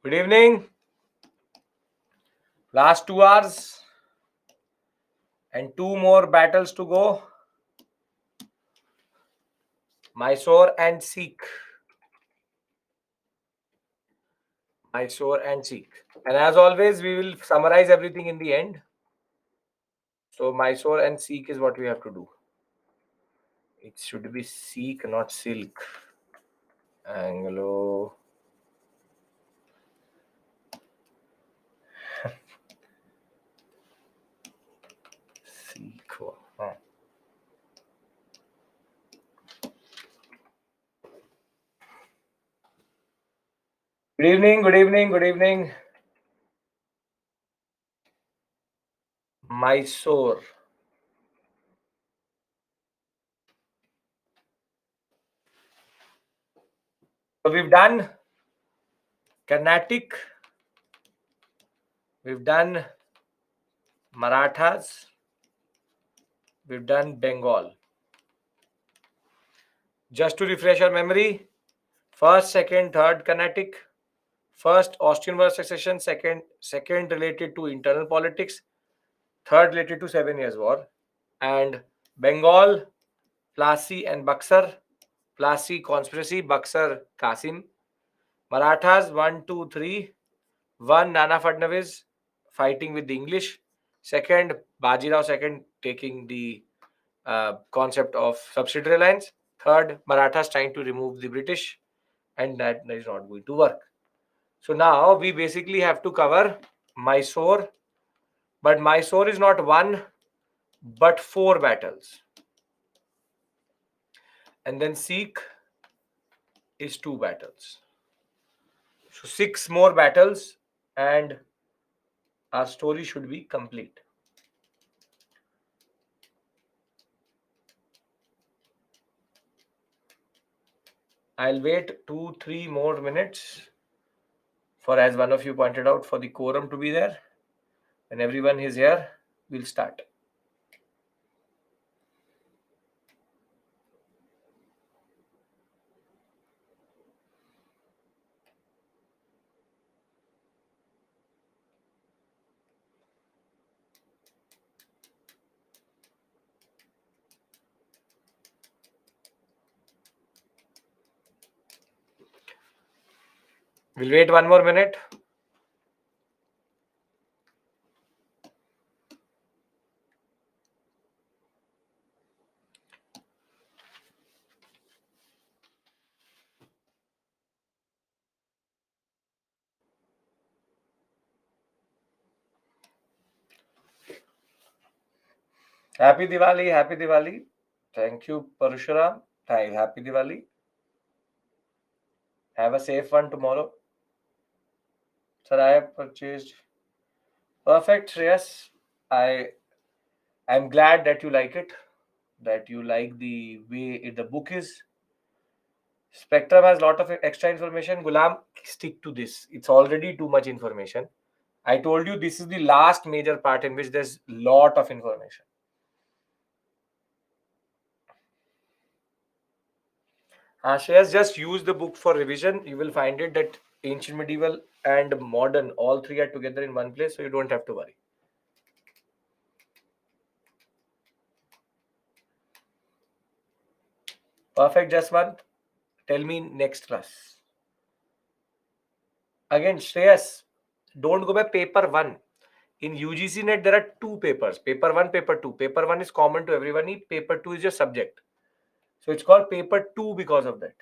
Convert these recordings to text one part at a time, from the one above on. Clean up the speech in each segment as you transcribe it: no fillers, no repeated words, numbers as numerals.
Good evening. Last 2 hours and 2 more battles to go. Mysore and Sikh. Mysore and Sikh. And as always, we will summarize everything in the end. So Mysore and Sikh is what we have to do. It should be Sikh, not silk. Anglo. Sikh. Good evening, good evening, good evening. Mysore. So we've done Carnatic. We've done Marathas. We've done Bengal. Just to refresh our memory, first, second, third Carnatic, first Austrian-War succession, second related to internal politics, third related to 7 Years' War, and Bengal, Plassey and Buxar, Plassey conspiracy, Buxar Qasim, Marathas 1, 2, 3, 1 Nana Fadnavis fighting with the English, second Bajirao second taking the concept of subsidiary lines, third Marathas trying to remove the British, and that is not going to work. So now we basically have to cover Mysore, but Mysore is not 1 but 4 battles, and then Sikh is 2 battles. So 6 more battles and our story should be complete. I'll wait 2-3 more minutes for, as one of you pointed out, for the quorum to be there. When everyone is here, we'll start. We'll wait 1 more minute. Happy Diwali, happy Diwali. Thank you, Parashuram. Happy Diwali. Have a safe one tomorrow. Sir, I have purchased. Perfect, yes. I'm glad that you like it, that you like the way the book is. Spectrum has a lot of extra information. Gulam, stick to this. It's already too much information. I told you this is the last major part in which there's lot of information. Shreyas, just use the book for revision. You will find it that ancient, medieval, and modern, all 3 are together in one place, so you don't have to worry. Perfect, Jaswant. Tell me next class. Again, Shreyas, don't go by paper 1. In UGC net, there are 2 papers. Paper 1, paper 2. Paper 1 is common to everyone. Paper 2 is your subject. So it's called paper 2 because of that.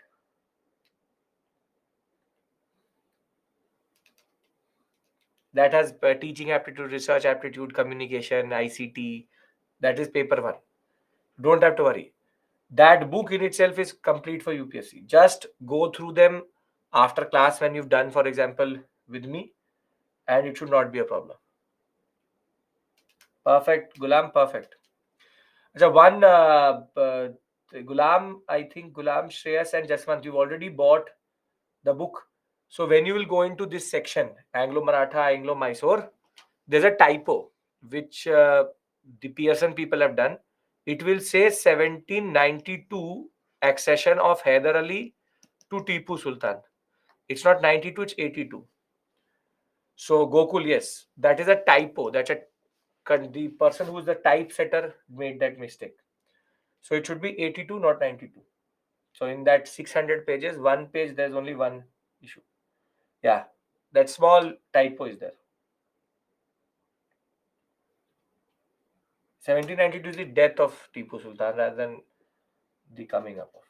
That has teaching aptitude, research aptitude, communication, ICT. That is paper 1. Don't have to worry. That book in itself is complete for UPSC. Just go through them after class when you've done, for example, with me, and it should not be a problem. Perfect, Gulam, perfect. So one, Gulam, I think Gulam, Shreyas and Jaswant, you've already bought the book. So when you will go into this section, Anglo-Maratha, Anglo-Mysore, there's a typo which the Pearson people have done. It will say 1792 accession of Hyder Ali to Tipu Sultan. It's not 92, it's 82. So Gokul, yes, that is a typo. That's a the person who is the typesetter made that mistake. So it should be 82, not 92. So in that 600 pages, one page there's only one issue. Yeah, that small typo is there. 1792 is the death of Tipu Sultan rather than the coming up of.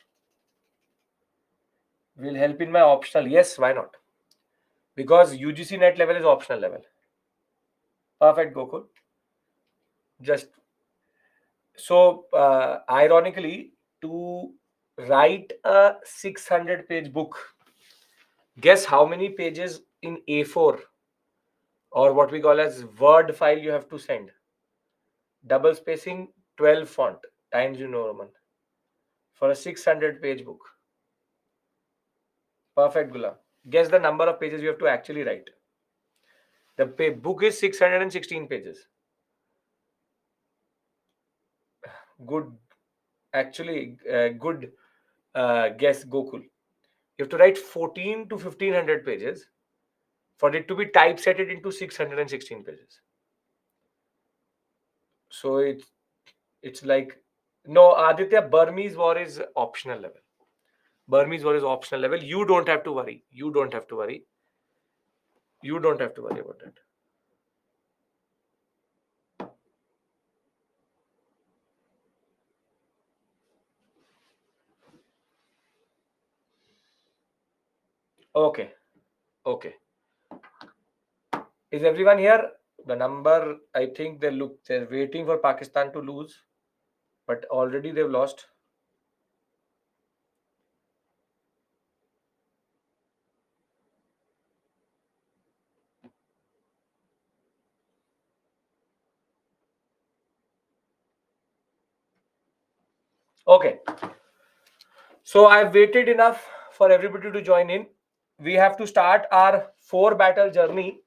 Will help in my optional. Yes, why not? Because UGC net level is optional level. Perfect, Gokul. Just so ironically, to write a 600-page book, guess how many pages in A4 or what we call as Word file you have to send? Double spacing, 12 font, Times New Roman for a 600-page book. Perfect, Gulam. Guess the number of pages you have to actually write. The book is 616 pages. Good, actually, good guess, Gokul. You have to write 14 to 1500 pages for it to be typesetted into 616 pages. So it's like, no, Aditya, Burmese war is optional level. Burmese war is optional level. You don't have to worry. You don't have to worry. You don't have to worry about that. Okay. Okay. Is everyone here? The number, I think they're waiting for Pakistan to lose, but already they've lost. Okay. So I've waited enough for everybody to join in. We have to start our 4 battle journey.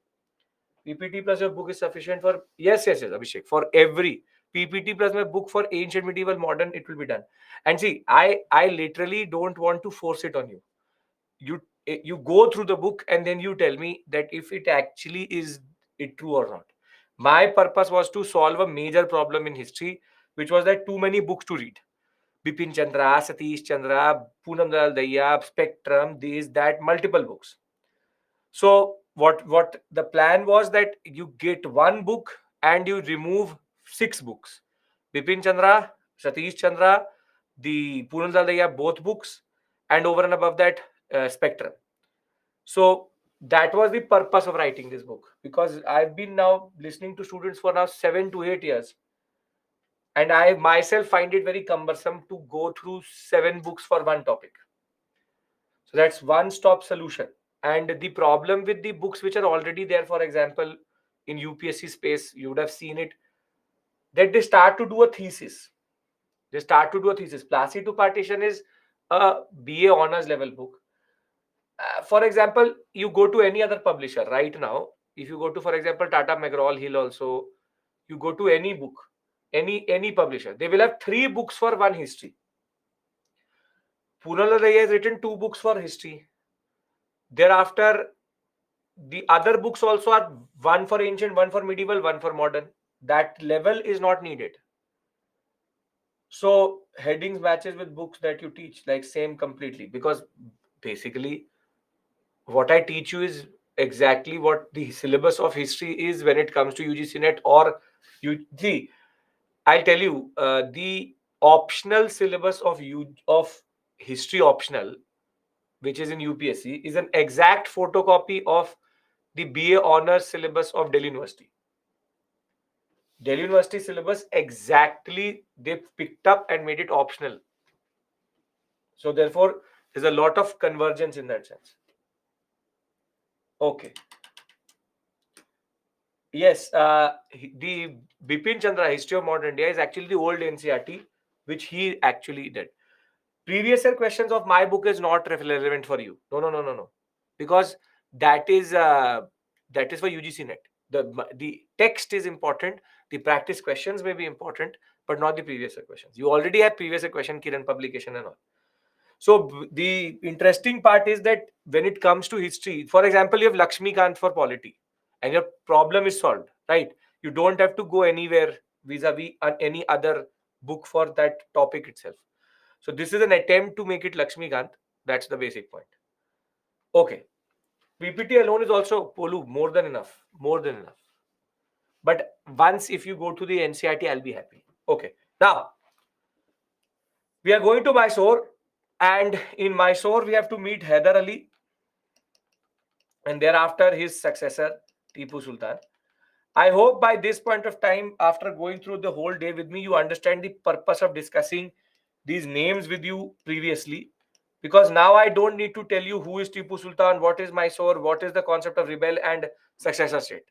PPT plus your book is sufficient for yes, Abhishek. For every PPT plus my book for ancient, medieval, modern, it will be done. And see, I literally don't want to force it on you. You go through the book and then you tell me that if it actually is it true or not. My purpose was to solve a major problem in history, which was that too many books to read. Bipin Chandra, Satish Chandra, Poonam Dal Dayab, Spectrum, these, that, multiple books. So what the plan was that you get one book and you remove 6 books. Bipin Chandra, Satish Chandra, the Poonam Dal Dayab, both books, and over and above that, Spectrum. So that was the purpose of writing this book, because I've been now listening to students for now 7 to 8 years, and I myself find it very cumbersome to go through 7 books for one topic. So that's one stop solution. And the problem with the books which are already there, for example, in UPSC space, you would have seen it, that they start to do a thesis. They start to do a thesis. Plasi to Partition is a BA honors level book. For example, you go to any other publisher right now. If you go to, for example, Tata McGraw Hill, also, you go to any book, any publisher, they will have 3 books for one history. Punala has written 2 books for history. Thereafter, the other books also are one for ancient, one for medieval, one for modern. That level is not needed. So headings matches with books that you teach, like same completely, because basically what I teach you is exactly what the syllabus of history is when it comes to UGC net or UG. I'll tell you, the optional syllabus of history optional, which is in UPSC, is an exact photocopy of the BA honors syllabus of Delhi University. Delhi University syllabus exactly they picked up and made it optional. So therefore, there's a lot of convergence in that sense. Okay. Yes, the Bipin Chandra History of Modern India is actually the old NCRT, which he actually did. Previous year questions of my book is not relevant for you. No. Because that is for UGC net. The text is important. The practice questions may be important, but not the previous year questions. You already have previous year question, Kiran publication and all. So the interesting part is that when it comes to history, for example, you have Lakshmi Kant for polity, and your problem is solved, right? You don't have to go anywhere vis-a-vis any other book for that topic itself. So this is an attempt to make it Lakshmikant. That's the basic point. Okay. PPT alone is also, Polu, more than enough. More than enough. But once if you go to the NCRT, I'll be happy. Okay. Now, we are going to Mysore. And in Mysore, we have to meet Hyder Ali. And thereafter, his successor, Tipu Sultan. I hope by this point of time, after going through the whole day with me, you understand the purpose of discussing these names with you previously. Because now I don't need to tell you who is Tipu Sultan, what is Mysore, what is the concept of rebel and successor state.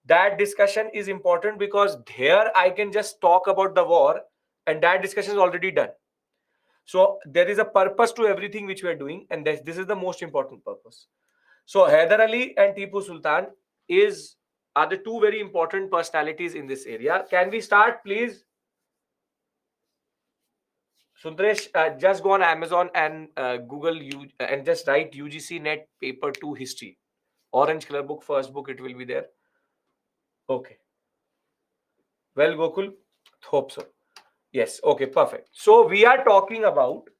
That discussion is important because here I can just talk about the war and that discussion is already done. So there is a purpose to everything which we are doing, and this is the most important purpose. So Hyder Ali and Tipu Sultan are the two very important personalities in this area. Can we start, please? Sundresh, just go on Amazon and Google and just write UGC Net Paper 2 History. Orange color book, first book, it will be there. Okay. Well, Gokul, hope so. Yes, okay, perfect. So we are talking about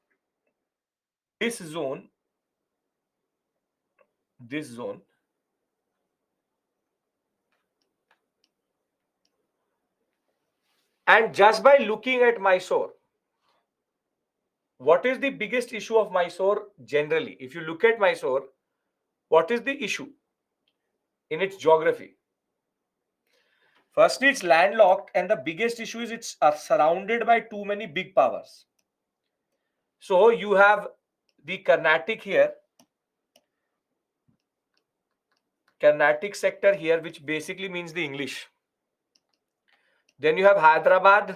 this zone. This zone. And just by looking at Mysore, what is the biggest issue of Mysore generally? If you look at Mysore, what is the issue in its geography? Firstly, it's landlocked, and the biggest issue is it's surrounded by too many big powers. So you have the Carnatic here, Carnatic sector here, which basically means the English. Then you have Hyderabad.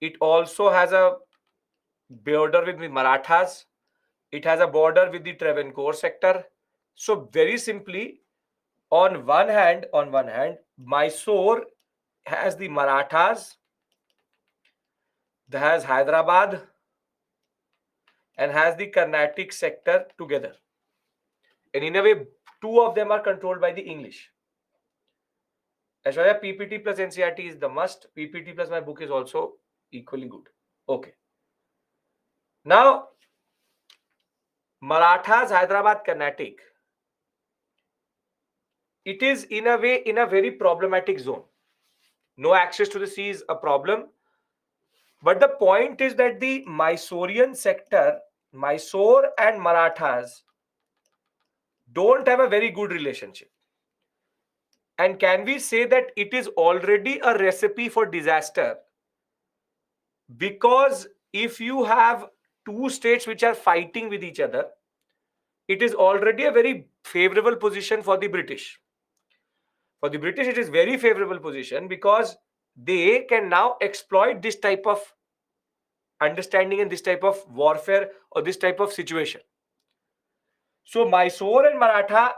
It also has a border with the Marathas. It has a border with the Travancore sector. So very simply, on one hand, Mysore has the Marathas, has Hyderabad, and has the Carnatic sector together. And in a way, two of them are controlled by the English. Ashwaya, PPT plus NCRT is the must. PPT plus my book is also equally good. Okay. Now, Marathas, Hyderabad, Carnatic. It is in a way in a very problematic zone. No access to the sea is a problem. But the point is that the Mysorean sector, Mysore and Marathas, don't have a very good relationship. And can we say that it is already a recipe for disaster? Because if you have two states which are fighting with each other, it is already a very favorable position for the British. For the British, it is very favorable position because they can now exploit this type of understanding and this type of warfare or this type of situation. So Mysore and Maratha,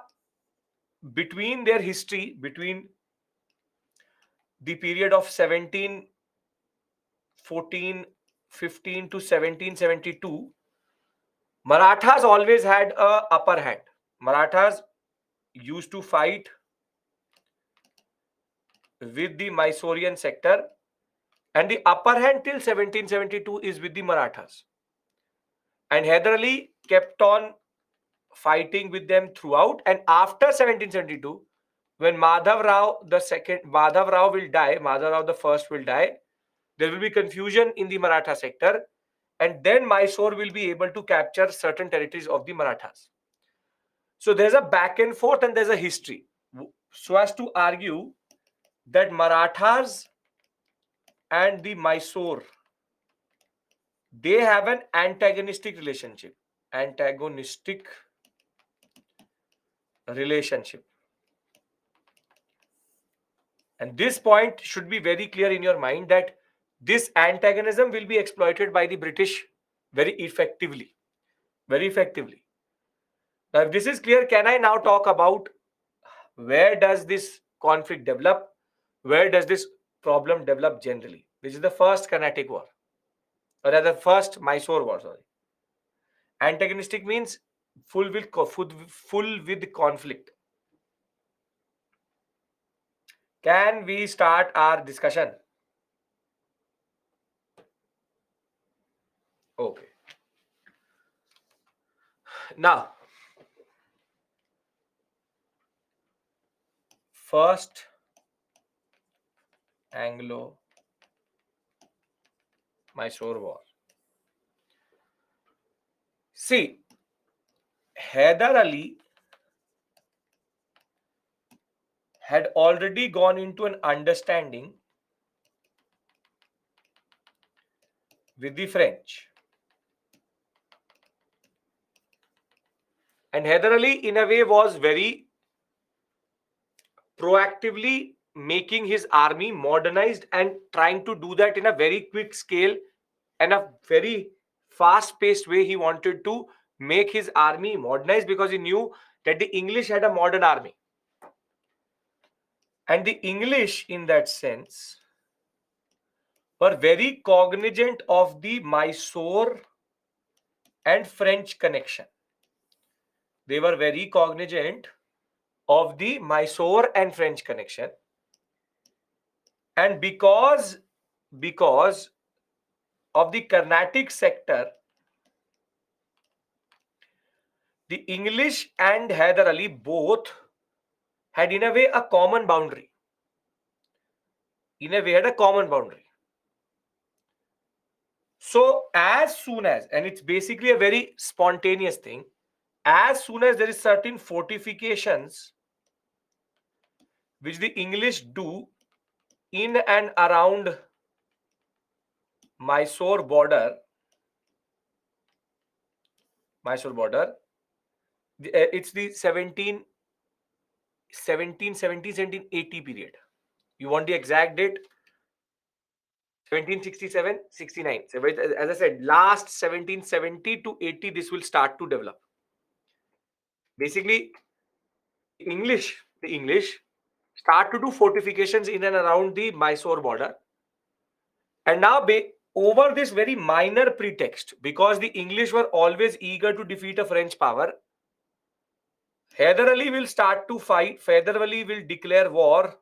between their history, between the period of 1714-15 to 1772, Marathas always had a upper hand. Marathas used to fight with the Mysorean sector, and the upper hand till 1772 is with the Marathas. And Hyder Ali kept on fighting with them throughout. And after 1772, when Madhav Rao will die, Madhav Rao the first will die, there will be confusion in the Maratha sector, and then Mysore will be able to capture certain territories of the Marathas. So there's a back and forth and there's a history. So as to argue that Marathas and the Mysore, they have an antagonistic relationship. Antagonistic relationship. And this point should be very clear in your mind that this antagonism will be exploited by the British very effectively. Very effectively. Now, if this is clear, can I now talk about where does this conflict develop? Where does this problem develop generally? Which is the first Carnatic War, or rather, first Mysore War. Sorry. Antagonistic means full with conflict. Can we start our discussion? Okay. Now, first Anglo-Mysore War. See, Hyder Ali had already gone into an understanding with the French. And Hyder Ali, in a way, was very proactively making his army modernized and trying to do that in a very quick scale and a very fast-paced way. He wanted to make his army modernized because he knew that the English had a modern army. And the English, in that sense, were very cognizant of the Mysore and French connection. They were very cognizant of the Mysore and French connection. And because of the Carnatic sector, the English and Hyder Ali both had in a way a common boundary. In a way, had a common boundary. So as soon as, and it's basically a very spontaneous thing, as soon as there is certain fortifications which the English do in and around Mysore border, it's the 1780 period. You want the exact date? 1767, 69. So as I said, last 1770 to 80, this will start to develop. Basically, the English start to do fortifications in and around the Mysore border. And now, over this very minor pretext, because the English were always eager to defeat a French power, Hyder Ali will start to fight. Hyder Ali will declare war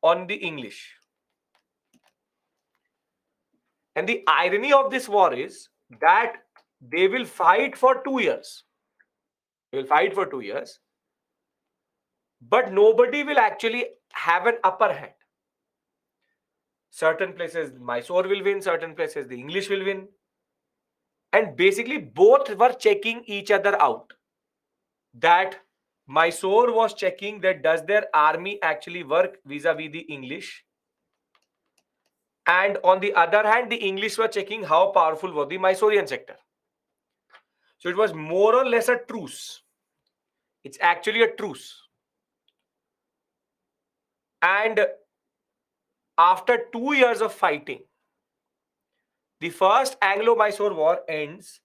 on the English. And the irony of this war is that they will fight for 2 years. They will fight for 2 years. But nobody will actually have an upper hand. Certain places Mysore will win, certain places the English will win. And basically both were checking each other out. That Mysore was checking that does their army actually work vis-a-vis the English. And on the other hand, the English were checking how powerful was the Mysorean sector. So it was more or less a truce. It's actually a truce. And after 2 years of fighting, the first Anglo-Mysore War ends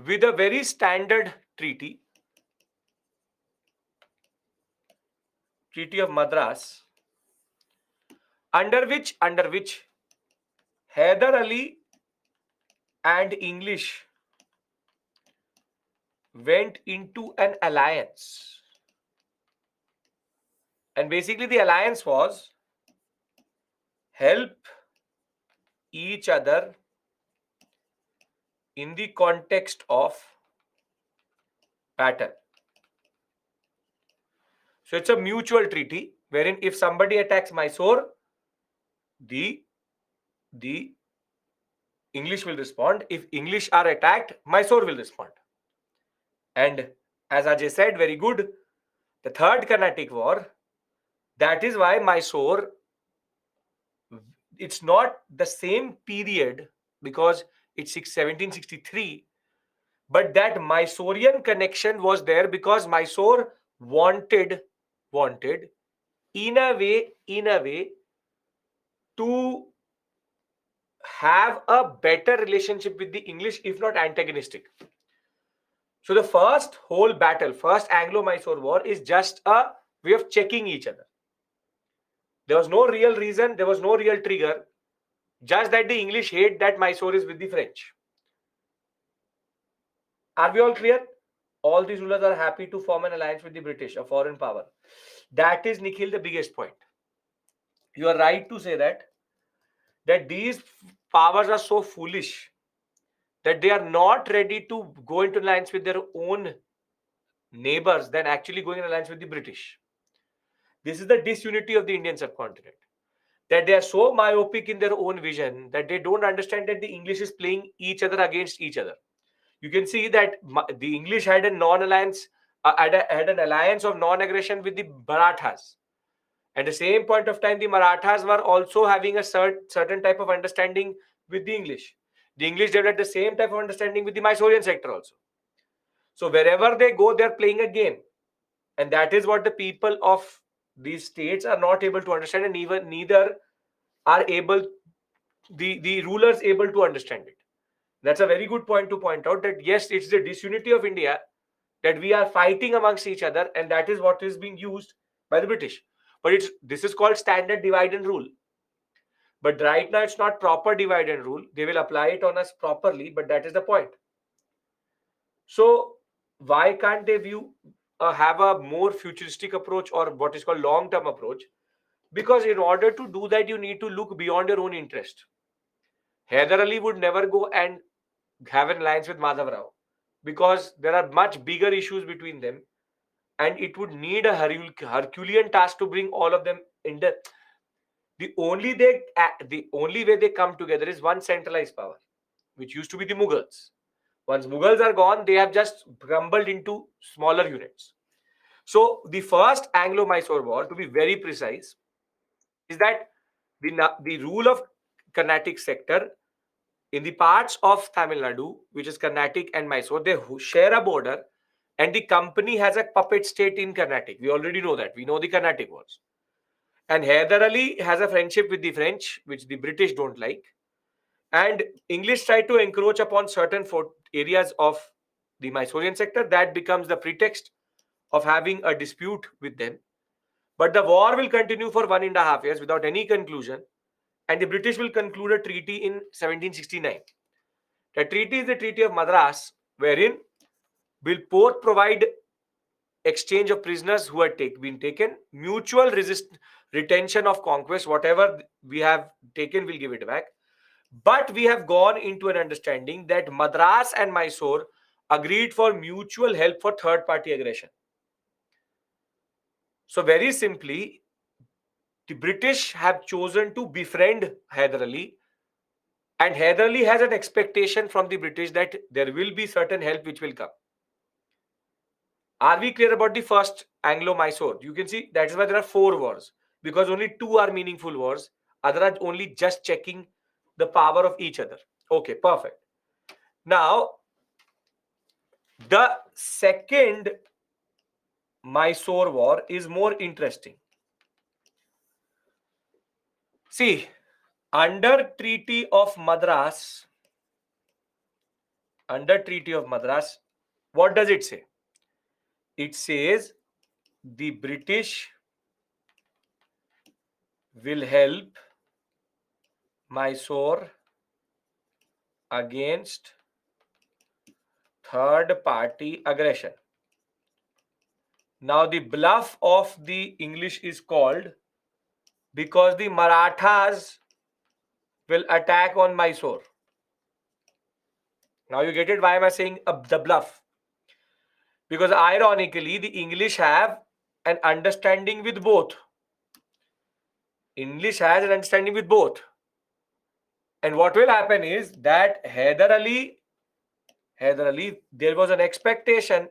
with a very standard treaty, Treaty of Madras, under which Hyder Ali and English went into an alliance. And basically the alliance was help each other in the context of battle. So it's a mutual treaty wherein if somebody attacks Mysore, the English will respond. If English are attacked, Mysore will respond. And as Ajay said, very good, the Third Carnatic War, that is why Mysore, it's not the same period because it's 1763, but that Mysorean connection was there because Mysore wanted in a way to have a better relationship with the English, if not antagonistic. So the first whole battle, first Anglo-Mysore War, is just a way of checking each other. There was no real reason, there was no real trigger, just that the English hate that Mysore is with the French. Are we all clear? all these rulers are happy to form an alliance with the British, a foreign power. That is, Nikhil, the biggest point. You are right to say that these powers are so foolish that they are not ready to go into alliance with their own neighbors than actually going in alliance with the British. This is the disunity of the Indian subcontinent. That they are so myopic in their own vision that they don't understand that the English is playing each other against each other. You can see that the English had a non-alliance, had an alliance of non-aggression with the Marathas. At the same point of time, the Marathas were also having a certain type of understanding with the English. The English developed the same type of understanding with the Mysorean sector also. So wherever they go, they're playing a game. And that is what the people of these states are not able to understand, and even neither are able the rulers able to understand it. That's a very good point to point out, that yes, it's the disunity of India, that we are fighting amongst each other, and that is what is being used by the British. But this is called standard divide and rule. But right now it's not proper divide and rule. They will apply it on us properly, but that is the point. So why can't they have a more futuristic approach, or what is called long-term approach? Because in order to do that, you need to look beyond your own interest. Hyder Ali would never go and have an alliance with Madhav Rao, because there are much bigger issues between them, and it would need a Herculean task to bring all of them in the only way they come together is one centralized power, which used to be the Mughals. Once Mughals are gone, they have just crumbled into smaller units. So the first Anglo-Mysore War, to be very precise, is that the rule of Carnatic sector in the parts of Tamil Nadu, which is Carnatic and Mysore, they share a border, and the company has a puppet state in Carnatic. We already know that. We know the Carnatic wars. And Hyder Ali has a friendship with the French, which the British don't like. And English try to encroach upon certain areas of the Mysorean sector. That becomes the pretext of having a dispute with them. But the war will continue for 1.5 years without any conclusion. And the British will conclude a treaty in 1769. The treaty is the Treaty of Madras, wherein will both provide exchange of prisoners who had been taken, mutual retention of conquest, whatever we have taken, we'll give it back. But we have gone into an understanding that Madras and Mysore agreed for mutual help for third party aggression. So very simply, the British have chosen to befriend Hyder Ali, and Hyder Ali has an expectation from the British that there will be certain help which will come. Are we clear about the first Anglo-Mysore? You can see that is why there are 4 wars, because only 2 are meaningful wars. Other are only just checking the power of each other. Okay, perfect. Now, the second Mysore war is more interesting. See, under Treaty of Madras, what does it say? It says the British will help Mysore against third party aggression. Now the bluff of the English is called because the Marathas will attack on Mysore. Now you get it, why am I saying the bluff? Because ironically, the English have an understanding with both. English has an understanding with both. And what will happen is that Hyder Ali, there was an expectation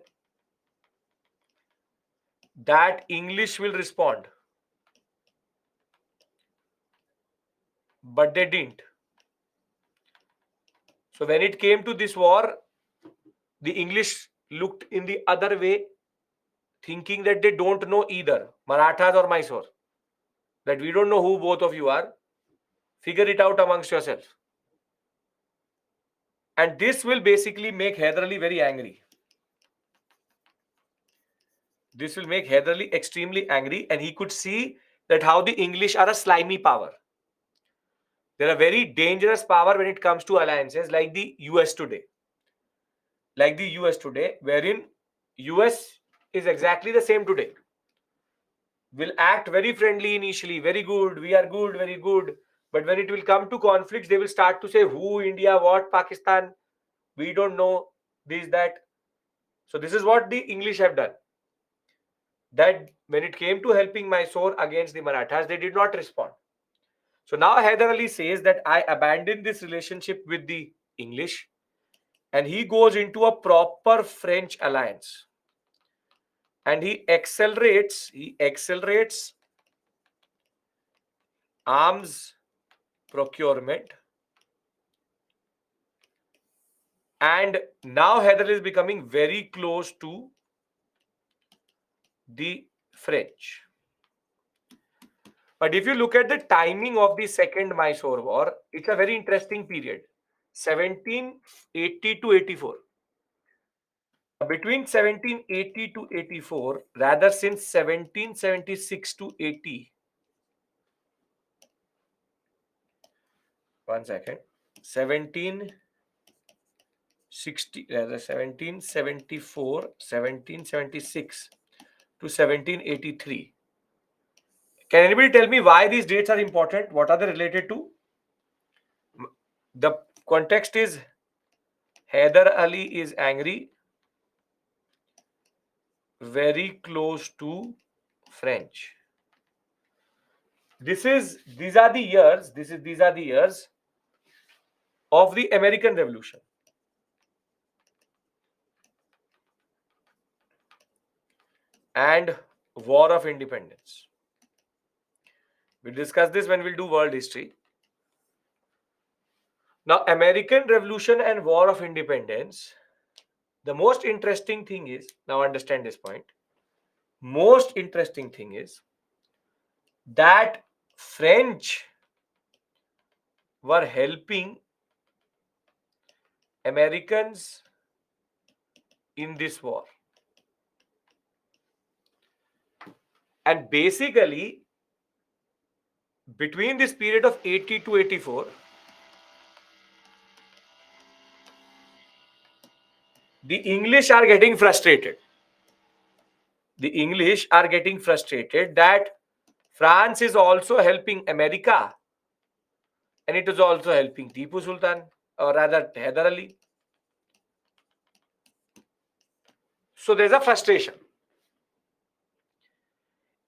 that English will respond. But they didn't. So when it came to this war, the English looked in the other way, thinking that they don't know either Marathas or Mysore. That we don't know who both of you are. Figure it out amongst yourselves. And this will basically make Hyder Ali very angry. This will make Hyder Ali extremely angry, and he could see that how the English are a slimy power. They're a very dangerous power when it comes to alliances, like the US today. Wherein US is exactly the same today. Will act very friendly initially, very good, we are good, very good. But when it will come to conflicts, they will start to say who, India, what, Pakistan, we don't know, this, that. So this is what the English have done. That when it came to helping Mysore against the Marathas, they did not respond. So now Hyder Ali says that I abandoned this relationship with the English, and he goes into a proper French alliance. And he accelerates arms procurement. And now Hyder is becoming very close to the French. But if you look at the timing of the Second Mysore War, it's a very interesting period. 1780 to 84. Between 1780 to 84, rather since 1776 to 80. One second. 1760, rather 1774, 1776 to 1783. Can anybody tell me why these dates are important? What are they related to? The context is Hyder Ali is angry, very close to French. These are the years. These are the years of the American Revolution and War of Independence. We'll discuss this when we'll do world history. Now, American Revolution and War of Independence. The most interesting thing is, now understand this point. Most interesting thing is that French were helping Americans in this war. And basically, between this period of 80 to 84, the English are getting frustrated. The English are getting frustrated that France is also helping America, and it is also helping Tipu Sultan, or rather Hyder Ali. So there's a frustration.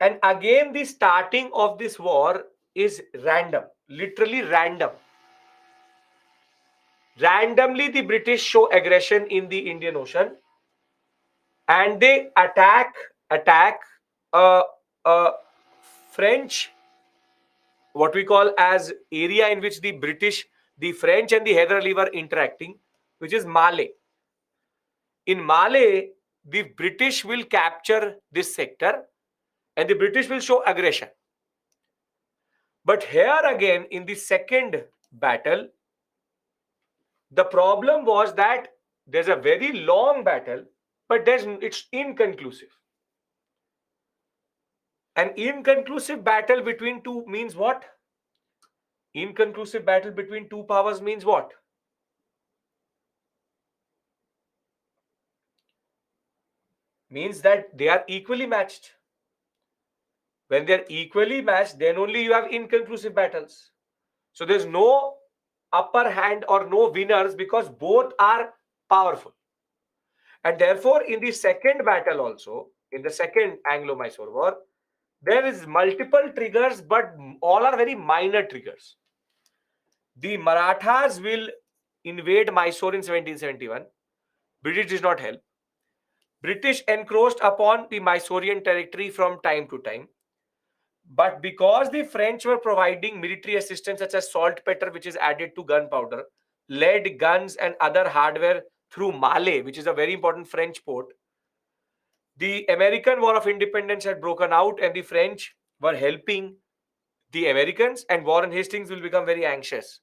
And again, the starting of this war is random, literally random. Randomly, the British show aggression in the Indian Ocean, and they attack a, a French, what we call as area in which the French and the Hyder Ali were interacting, which is Malay. In Malay, the British will capture this sector and the British will show aggression. But here again, in the second battle, the problem was that there's a very long battle, but it's inconclusive. An inconclusive battle between two means what? Inconclusive battle between two powers means what? Means that they are equally matched. When they're equally matched, then only you have inconclusive battles. So there's no upper hand or no winners because both are powerful. And therefore, in the second battle also, in the second Anglo-Mysore War, there is multiple triggers, but all are very minor triggers. The Marathas will invade Mysore in 1771. British did not help. British encroached upon the Mysorean territory from time to time. But because the French were providing military assistance such as saltpeter, which is added to gunpowder, lead, guns, and other hardware through Malé, which is a very important French port, the American War of Independence had broken out and the French were helping the Americans, and Warren Hastings will become very anxious.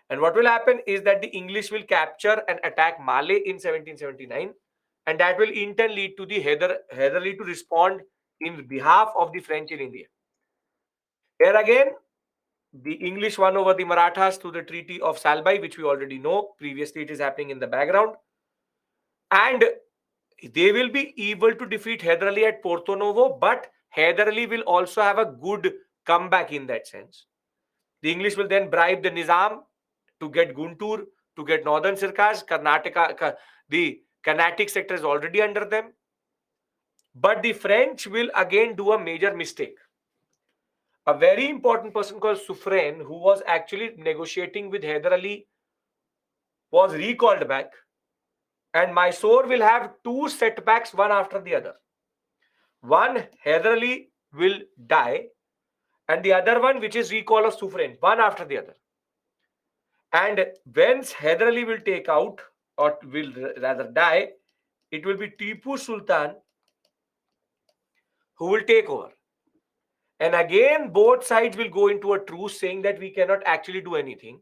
And what will happen is that the English will capture and attack Malé in 1779, and that will in turn lead to the Hyder Ali to respond in behalf of the French in India. Here again, the English won over the Marathas through the Treaty of Salbai, which we already know. Previously, it is happening in the background. And they will be able to defeat Hyder Ali at Porto Novo, but Hyder Ali will also have a good comeback in that sense. The English will then bribe the Nizam to get Guntur, to get northern Sirkars. The Carnatic sector is already under them. But the French will again do a major mistake. A very important person called Suffren, who was actually negotiating with Hyder Ali, was recalled back. And Mysore will have two setbacks, one after the other. One, Hyder Ali will die, and the other one, which is recall of Suffren, one after the other. And whence Hyder Ali will take out, or will rather die, it will be Tipu Sultan who will take over. And again, both sides will go into a truce saying that we cannot actually do anything.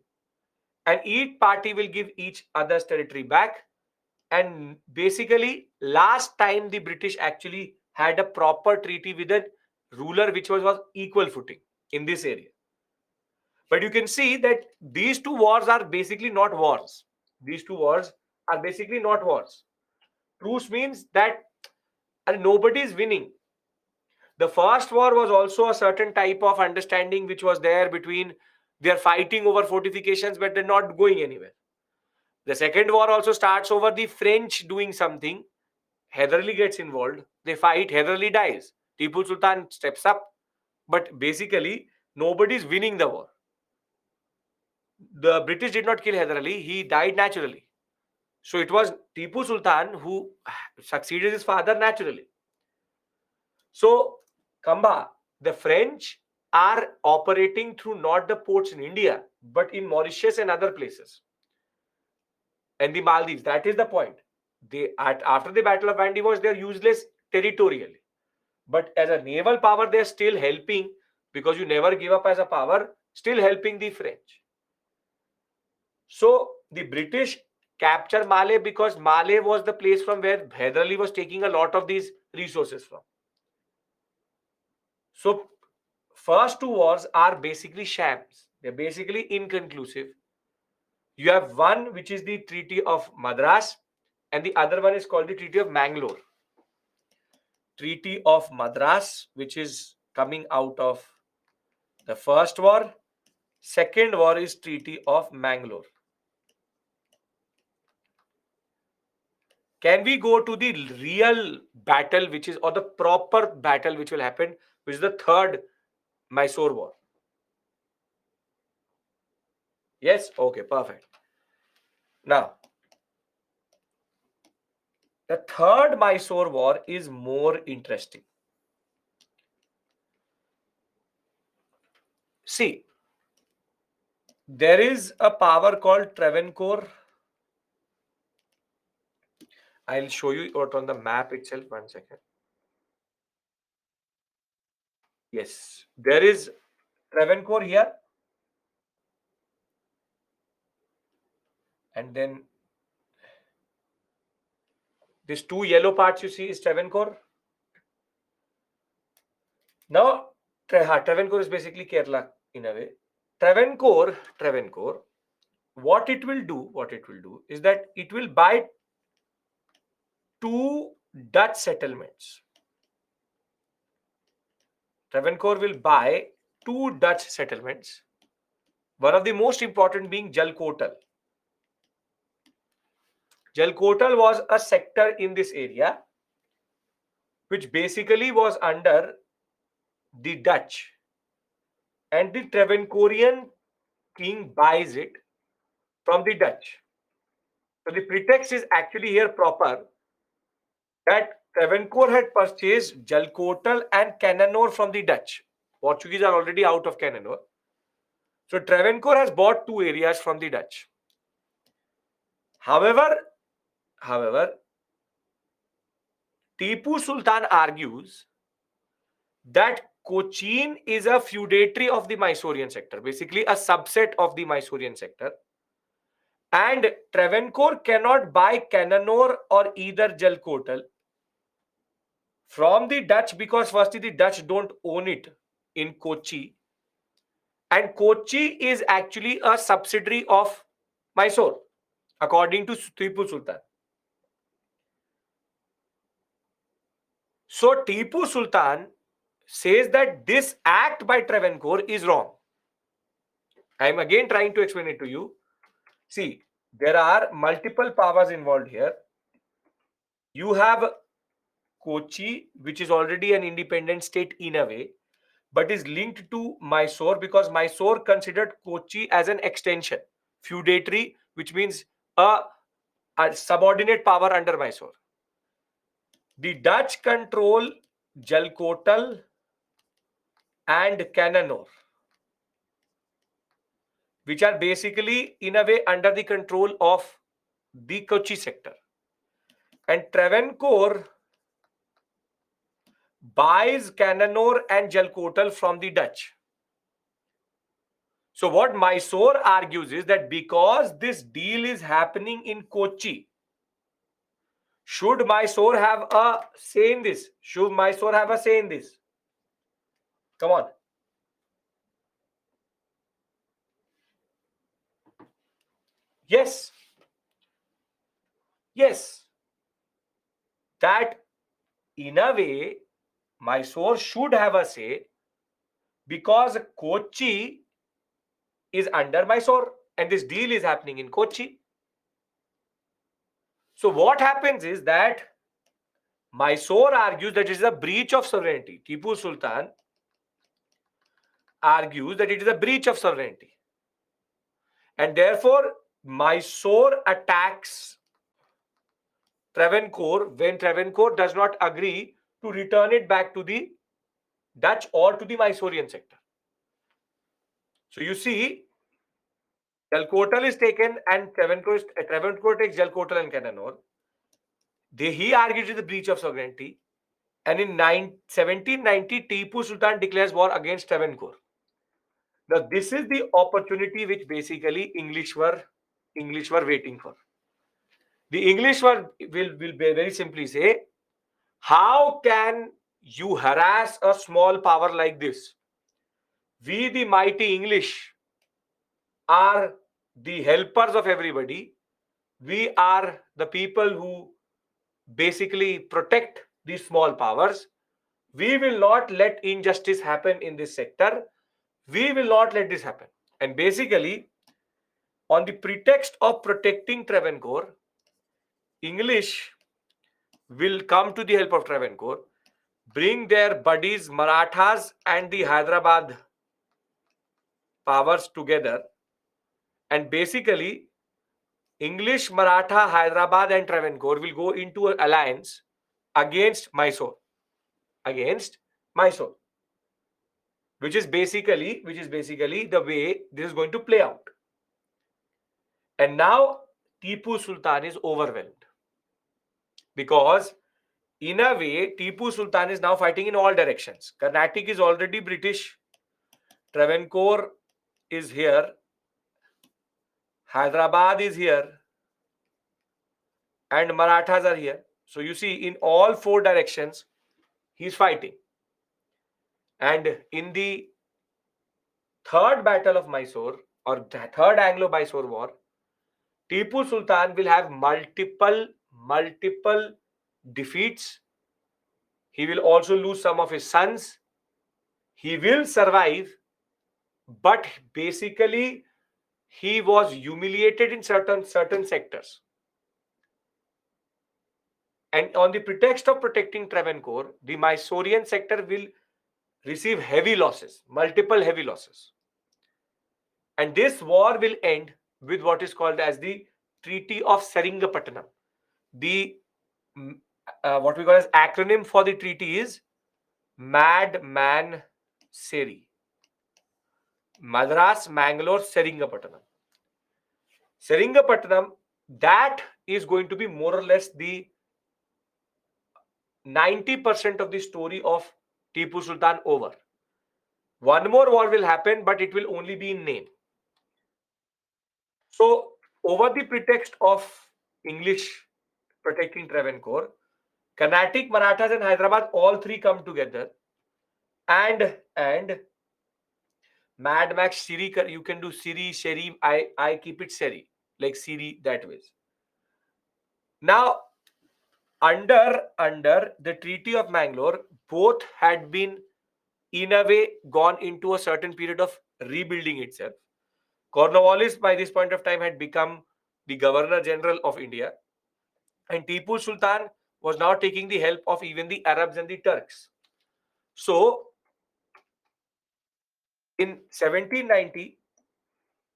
And each party will give each other's territory back. And basically, last time the British actually had a proper treaty with a ruler which was equal footing in this area. But you can see that these two wars are basically not wars. These two wars are basically not wars. Truce means that nobody is winning. The first war was also a certain type of understanding which was there between they are fighting over fortifications, but they're not going anywhere. The second war also starts over the French doing something. Hyder Ali gets involved. They fight. Hyder Ali dies. Tipu Sultan steps up. But basically, nobody is winning the war. The British did not kill Hyder Ali. He died naturally. So it was Tipu Sultan who succeeded his father naturally. So, Kamba, the French are operating through not the ports in India, but in Mauritius and other places. And the Maldives. That is the point. After the Battle of Vandivash, they are useless territorially. But as a naval power, they are still helping, because you never give up as a power, still helping the French. So the British capture Malé because Malé was the place from where Hyder Ali was taking a lot of these resources from. So first two wars are basically shams. They're basically inconclusive. You have one which is the Treaty of Madras, and the other one is called the Treaty of Mangalore. Treaty of Madras, which is coming out of the first war. Second war is Treaty of Mangalore. Can we go to the real battle, which is, or the proper battle which will happen, which is the third Mysore war? Yes? Okay, perfect. Now, the third Mysore war is more interesting. See, there is a power called Travancore. I'll show you it on the map itself. 1 second. Yes, there is Travancore here. And then these two yellow parts you see is Travancore. Now, Travancore is basically Kerala in a way. Travancore, what it will do is that it will buy two Dutch settlements. Travancore will buy two Dutch settlements. One of the most important being Jalkotal. Jalkotal was a sector in this area which basically was under the Dutch, and the Travancorean king buys it from the Dutch. So the pretext is actually here proper that Travancore had purchased Jalkotal and Cannanore from the Dutch. Portuguese are already out of Cannanore. So Travancore has bought two areas from the Dutch. However, Tipu Sultan argues that Cochin is a feudatory of the Mysorean sector, basically a subset of the Mysorean sector. And Travancore cannot buy Cannanore or either Jalkotal from the Dutch because firstly the Dutch don't own it in Kochi, and Kochi is actually a subsidiary of Mysore according to Tipu Sultan. So Tipu Sultan says that this act by Travancore is wrong. I am again trying to explain it to you. See, there are multiple powers involved here. You have Kochi, which is already an independent state in a way, but is linked to Mysore because Mysore considered Kochi as an extension, feudatory, which means a subordinate power under Mysore. The Dutch control Jalkotal and Cannanore, which are basically in a way under the control of the Kochi sector. And Travancore buys Cannanore and Jalkotal from the Dutch. So what Mysore argues is that because this deal is happening in Kochi, should Mysore have a say in this? Should Mysore have a say in this? Come on. Yes. Yes. That in a way, Mysore should have a say because Kochi is under Mysore and this deal is happening in Kochi. So what happens is that Mysore argues that it is a breach of sovereignty. Tipu Sultan argues that it is a breach of sovereignty. And therefore, Mysore attacks Travancore when Travancore does not agree to return it back to the Dutch or to the Mysorean sector. So you see, Jalkotal is taken and Travancore takes Jalkotal and Cannanore. He argues it's a breach of sovereignty. And in 1790, Tipu Sultan declares war against Travancore. Now, this is the opportunity which basically English were waiting for. The English will very simply say, how can you harass a small power like this? We, the mighty English, are the helpers of everybody. We are the people who basically protect these small powers. We will not let injustice happen in this sector. We will not let this happen. And basically, on the pretext of protecting Travancore, English will come to the help of Travancore, bring their buddies Marathas and the Hyderabad powers together, and basically English, Maratha, Hyderabad and Travancore will go into an alliance against Mysore. Against Mysore. Which is basically the way this is going to play out. And now Tipu Sultan is overwhelmed. Because in a way, Tipu Sultan is now fighting in all directions. Carnatic is already British. Travancore is here. Hyderabad is here. And Marathas are here. So you see, in all four directions, he's fighting. And in the third battle of Mysore, or the third Anglo-Mysore war, Tipu Sultan will have multiple defeats. He will also lose some of his sons. He will survive, but basically he was humiliated in certain sectors. And on the pretext of protecting Travancore, the Mysorean sector will receive heavy losses, multiple heavy losses. And this war will end with what is called as the Treaty of Seringapatanam. The what we call as acronym for the treaty is Madman Seri. Madras, Mangalore, Seringapatanam. Seringapatanam, that is going to be more or less the 90% of the story of Tipu Sultan over. One more war will happen, but it will only be in name. So, over the pretext of English protecting Travancore, Carnatic, Marathas, and Hyderabad, all three come together, and Mad Max Siri, you can do Siri, Sherry. I keep it Seri, like Siri that way. Now, under the Treaty of Mangalore, both had been in a way gone into a certain period of rebuilding itself. Cornwallis by this point of time had become the Governor General of India, and Tipu Sultan was now taking the help of even the Arabs and the Turks. So in 1790,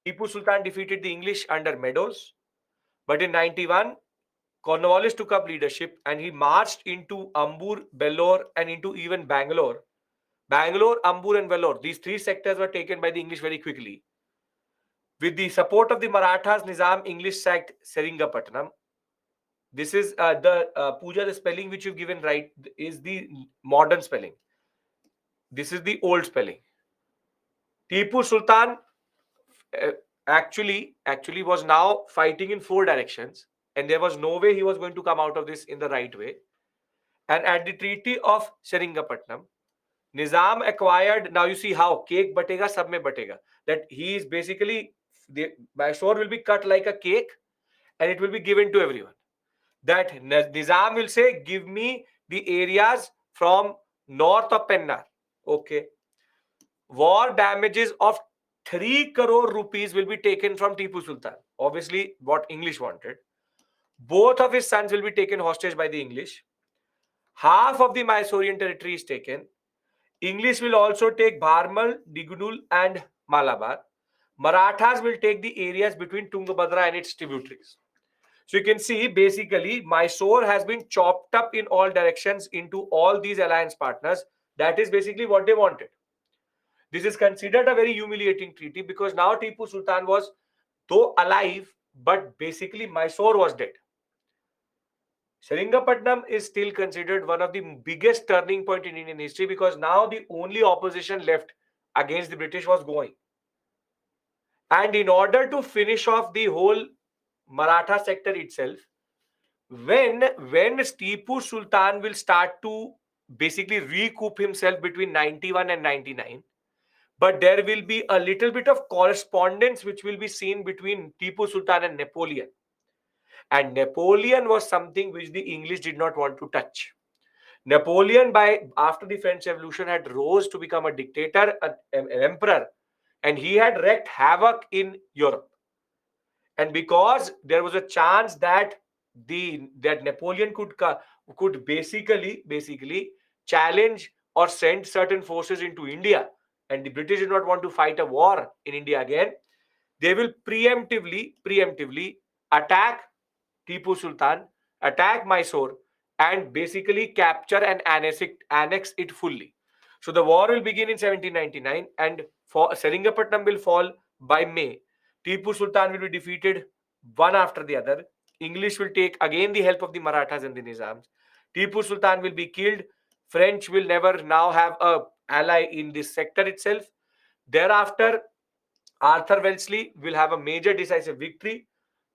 Tipu Sultan defeated the English under Meadows, but in 91, Cornwallis took up leadership and he marched into Ambur, Bellore, and into even Bangalore. Bangalore, Ambur, and Vellore, these three sectors were taken by the English very quickly. With the support of the Marathas, Nizam English sacked Seringapatnam. This is Pooja, the spelling which you've given right is the modern spelling. This is the old spelling. Tipu Sultan uh, actually was now fighting in four directions, and there was no way he was going to come out of this in the right way. And at the Treaty of Seringapatnam, Nizam acquired, now you see how cake batega, sab mein batega. That he is basically, the Mysore will be cut like a cake and it will be given to everyone. That Nizam will say, give me the areas from north of Pennar. Okay. War damages of 3 crore rupees will be taken from Tipu Sultan. Obviously, what English wanted. Both of his sons will be taken hostage by the English. Half of the Mysorean territory is taken. English will also take Bharmal, Digunul, and Malabar. Marathas will take the areas between Tungabhadra and its tributaries. So you can see basically Mysore has been chopped up in all directions into all these alliance partners. That is basically what they wanted. This is considered a very humiliating treaty because now Tipu Sultan was, though alive, but basically Mysore was dead. Seringamapatnam is still considered one of the biggest turning point in Indian history because now the only opposition left against the British was going. And in order to finish off the whole Maratha sector itself, when Tipu Sultan will start to basically recoup himself between 91 and 99, but there will be a little bit of correspondence which will be seen between Tipu Sultan and Napoleon. And Napoleon was something which the English did not want to touch. Napoleon, by after the French Revolution, had rose to become a dictator, an emperor, and he had wreaked havoc in Europe. And because there was a chance that Napoleon could basically challenge or send certain forces into India, and the British did not want to fight a war in India again, they will preemptively attack Tipu Sultan, attack Mysore, and basically capture and annex it fully. So the war will begin in 1799, and for Seringamapatnam will fall by May. Tipu Sultan will be defeated one after the other. English will take again the help of the Marathas and the Nizams. Tipu Sultan will be killed. French will never now have a ally in this sector itself. Thereafter, Arthur Wellesley will have a major decisive victory.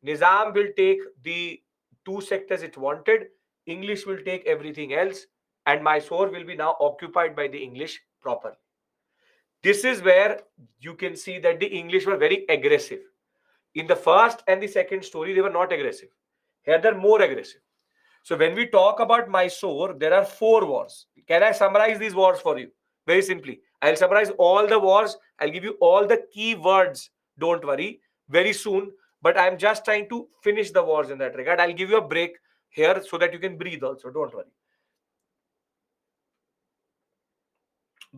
Nizam will take the two sectors it wanted. English will take everything else, and Mysore will be now occupied by the English properly. This is where you can see that the English were very aggressive. In the first and the second story, they were not aggressive. Here they're more aggressive. So when we talk about Mysore, there are 4 wars. Can I summarize these wars for you? Very simply. I'll summarize all the wars. I'll give you all the key words. Don't worry. Very soon. But I'm just trying to finish the wars in that regard. I'll give you a break here so that you can breathe also. Don't worry.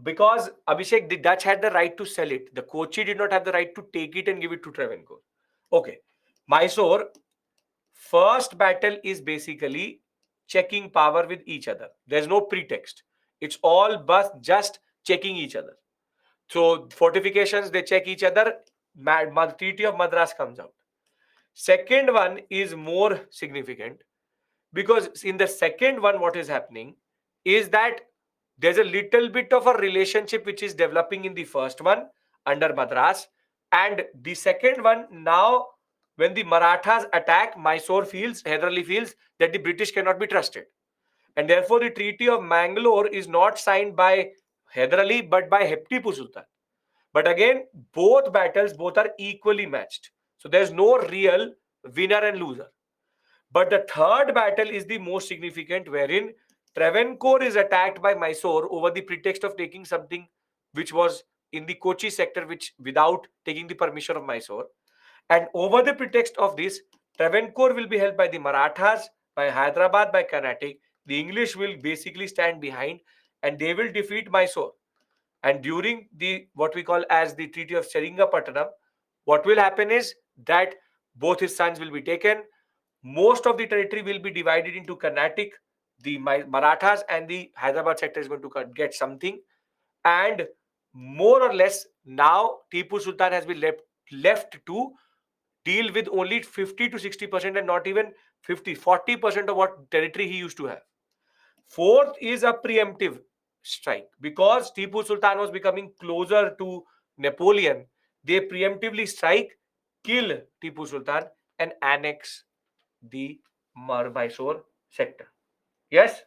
Because Abhishek, the Dutch had the right to sell it. The Kochi did not have the right to take it and give it to Travancore. Okay. Mysore, first battle is basically checking power with each other. There's no pretext. It's all but just checking each other. So fortifications, they check each other. Treaty of Madras comes out. Second one is more significant because in the second one, what is happening is that there's a little bit of a relationship which is developing in the first one under Madras, and the second one now, when the Marathas attack, Hyder Ali feels that the British cannot be trusted, and therefore the Treaty of Mangalore is not signed by Hyder Ali but by Tipu Sultan. But again, both are equally matched, so there's no real winner and loser. But the third battle is the most significant, wherein Travancore is attacked by Mysore over the pretext of taking something which was in the Kochi sector, which without taking the permission of Mysore. And over the pretext of this, Travancore will be held by the Marathas, by Hyderabad, by Carnatic. The English will basically stand behind and they will defeat Mysore. And during the what we call as the Treaty of Seringapatanam, what will happen is that both his sons will be taken. Most of the territory will be divided into Carnatic. The Marathas and the Hyderabad sector is going to get something. And more or less now Tipu Sultan has been left to deal with only 50 to 60% and not even 40% of what territory he used to have. Fourth is a preemptive strike. Because Tipu Sultan was becoming closer to Napoleon, they preemptively strike, kill Tipu Sultan, and annex the Mysore sector. Yes?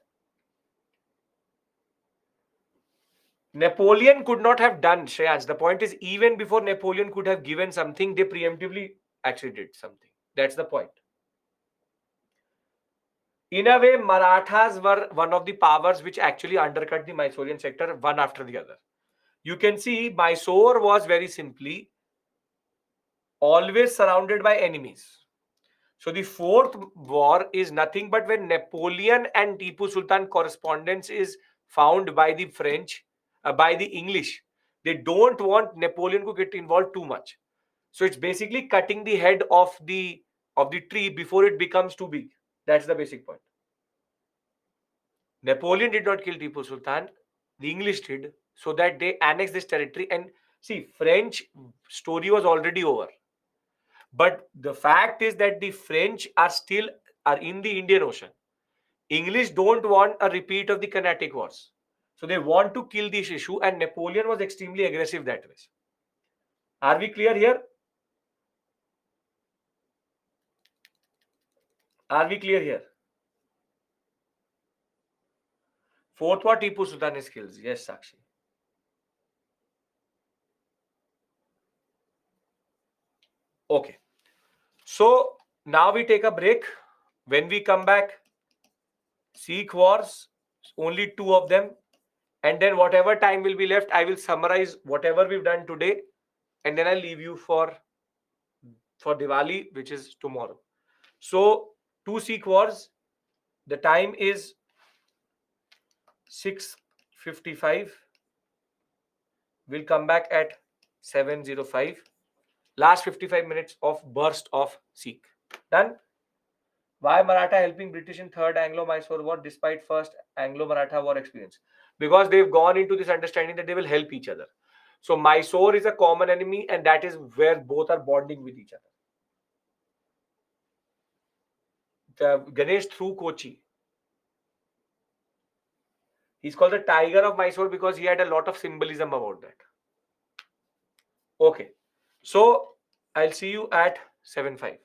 Napoleon could not have done, Shreyans. The point is, even before Napoleon could have given something, they preemptively actually did something. That's the point. In a way, Marathas were one of the powers which actually undercut the Mysorean sector one after the other. You can see Mysore was very simply always surrounded by enemies. So the fourth war is nothing but when Napoleon and Tipu Sultan correspondence is found by the French, by the English. They don't want Napoleon to get involved too much. So it's basically cutting the head of the tree before it becomes too big. That's the basic point. Napoleon did not kill Tipu Sultan. The English did, so that they annexed this territory. And see, French story was already over. But the fact is that the French are in the Indian Ocean. English don't want a repeat of the Carnatic Wars. So they want to kill this issue, and Napoleon was extremely aggressive that way. Are we clear here? Are we clear here? Fourth war, Tipu Sultan skills. Yes, Sakshi. Okay. So now we take a break. When we come back, Sikh wars, only two of them. And then whatever time will be left, I will summarize whatever we've done today. And then I'll leave you for Diwali, which is tomorrow. So two Sikh wars. The time is 6:55. We'll come back at 7:05. Last 55 minutes of burst of Sikh. Done? Why Maratha helping British in Third Anglo-Mysore War despite First Anglo-Maratha War experience? Because they've gone into this understanding that they will help each other. So Mysore is a common enemy, and that is where both are bonding with each other. Ganesh through Kochi. He's called the Tiger of Mysore because he had a lot of symbolism about that. Okay. So I'll see you at 7:05.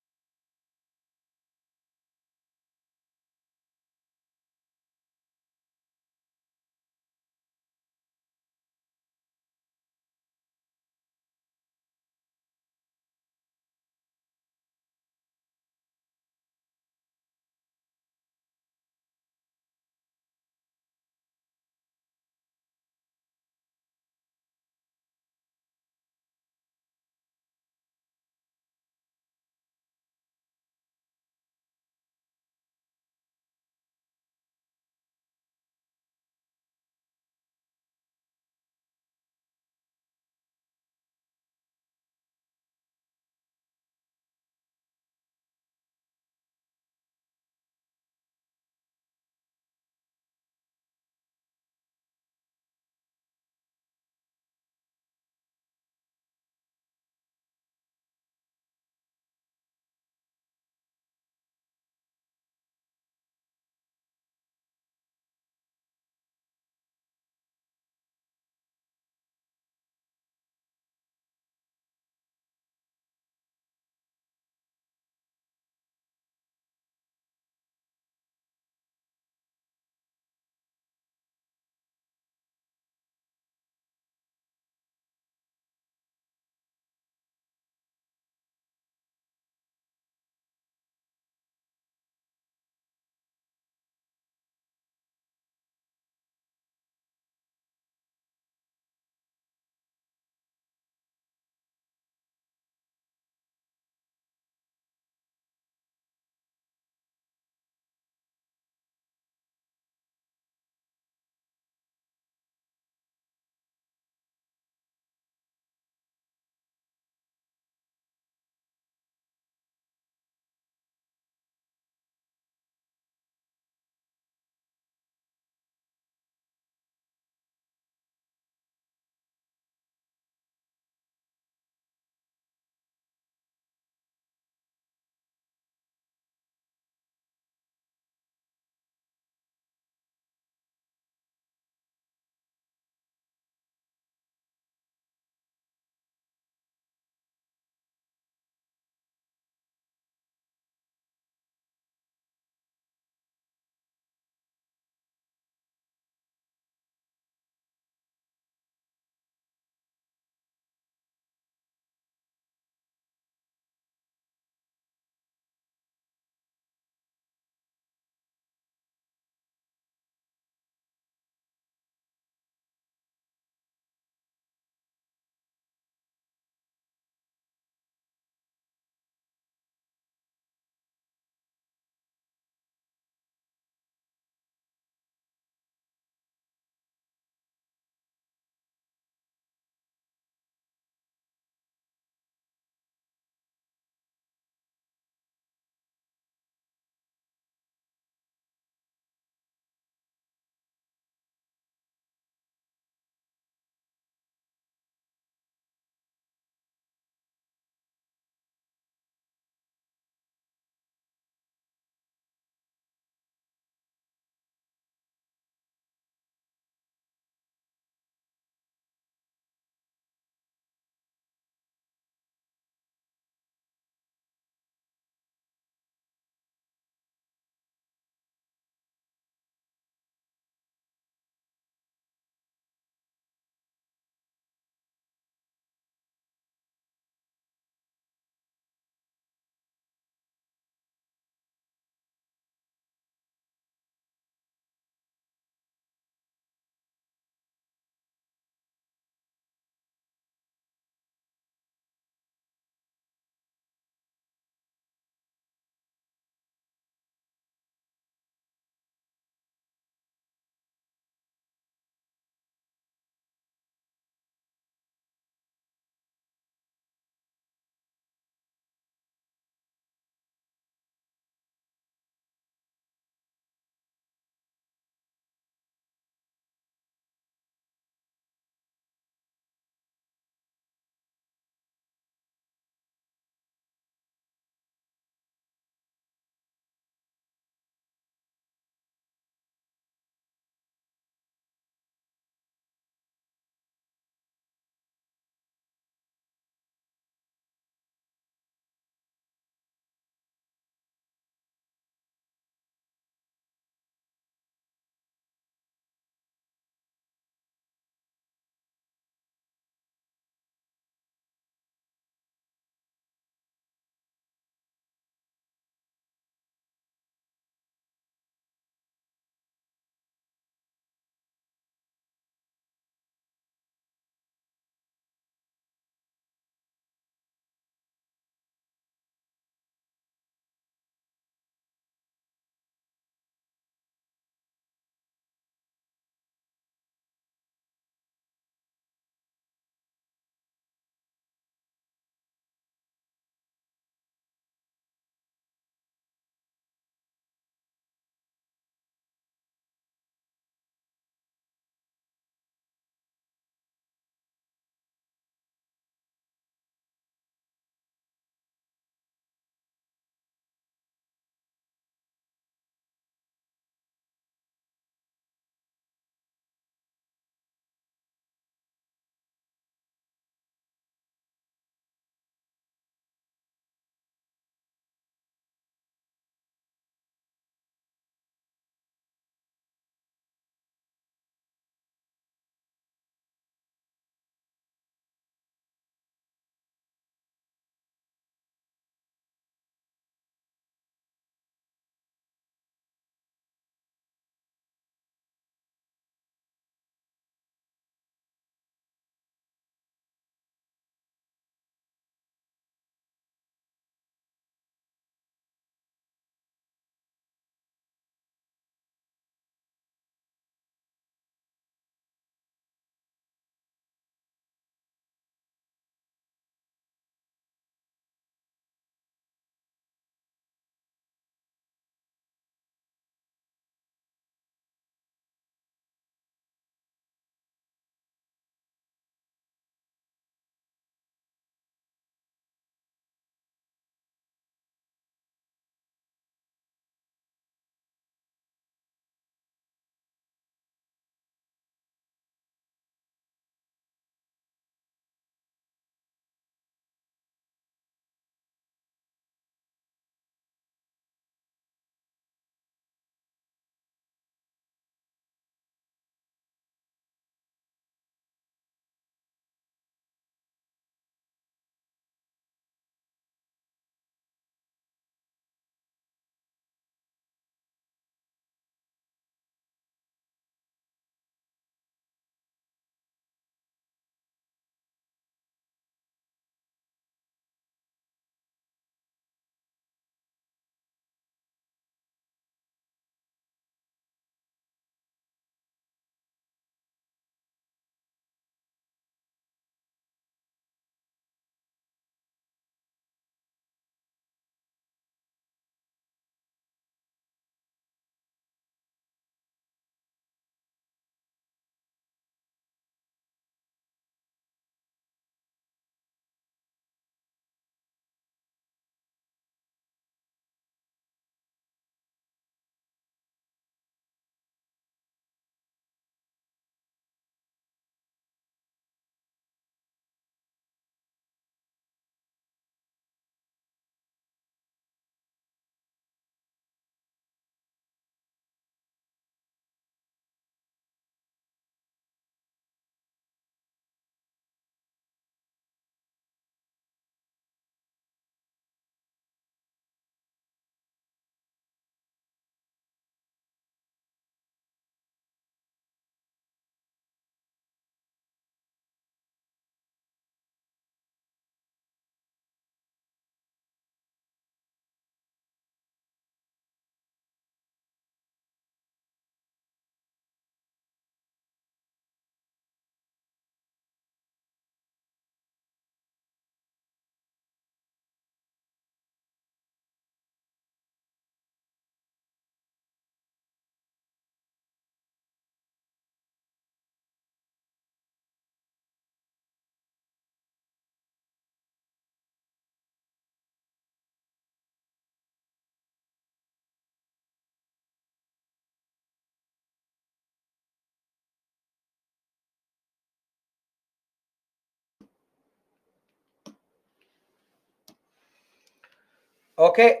Okay,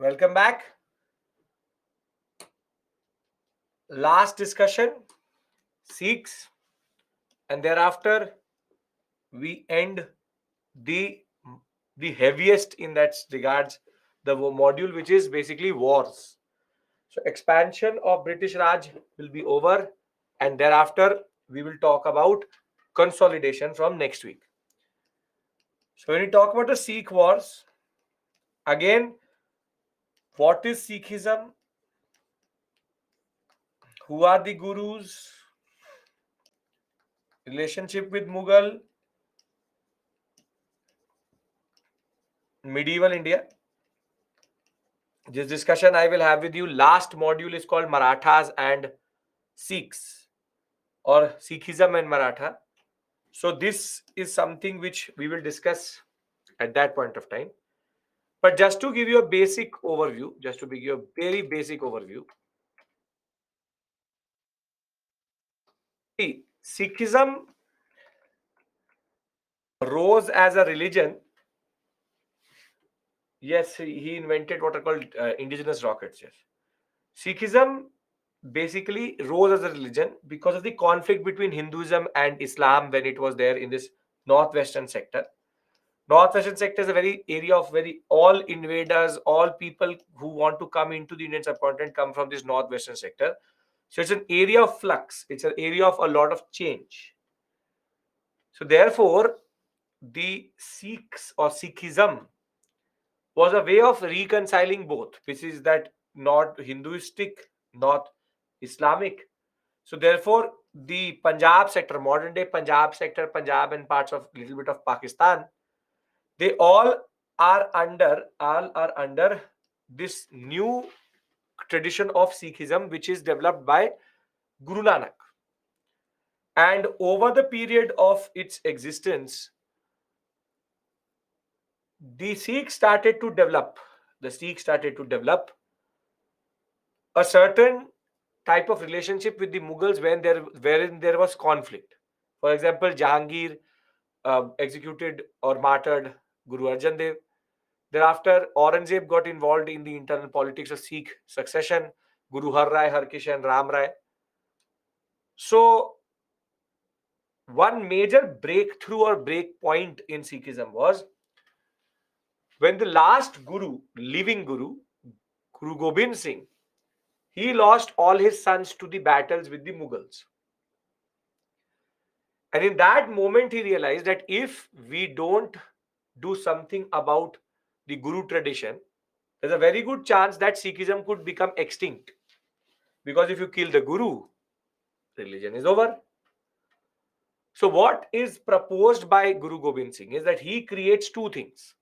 welcome back. Last discussion, Sikhs, and thereafter we end the the heaviest in that regards, the module which is basically wars. So expansion of British Raj will be over, and thereafter we will talk about consolidation from next week. So when we talk about the Sikh wars, again, what is Sikhism? Who are the gurus? Relationship with Mughal, medieval India. This discussion I will have with you. Last module is called Marathas and Sikhs, or Sikhism and Maratha. So this is something which we will discuss at that point of time. But just to give you a basic overview, just to give you a very basic overview, see, Sikhism rose as a religion. Yes, he invented what are called indigenous rockets. Yes, Sikhism basically rose as a religion because of the conflict between Hinduism and Islam when it was there in this northwestern sector. Northwestern sector is a very area of very all invaders, all people who want to come into the Indian subcontinent come from this northwestern sector. So it's an area of flux. It's an area of a lot of change. So therefore, the Sikhs or Sikhism was a way of reconciling both, which is that not Hinduistic, not Islamic. So therefore, the Punjab sector, modern day Punjab sector, Punjab and parts of little bit of Pakistan, they all are under this new tradition of Sikhism, which is developed by Guru Nanak. And over the period of its existence, the Sikhs started to develop. The Sikhs started to develop a certain type of relationship with the Mughals wherein there was conflict. For example, Jahangir executed or martyred Guru Arjan Dev. Thereafter, Aurangzeb got involved in the internal politics of Sikh succession. Guru Har Rai, Har Kishan, Ram Rai. So, one major breakthrough or break point in Sikhism was when the last Guru, living Guru, Guru Gobind Singh, he lost all his sons to the battles with the Mughals. And in that moment, he realized that if we don't do something about the Guru tradition, there's a very good chance that Sikhism could become extinct. Because if you kill the Guru, religion is over. So, what is proposed by Guru Gobind Singh is that he creates two things.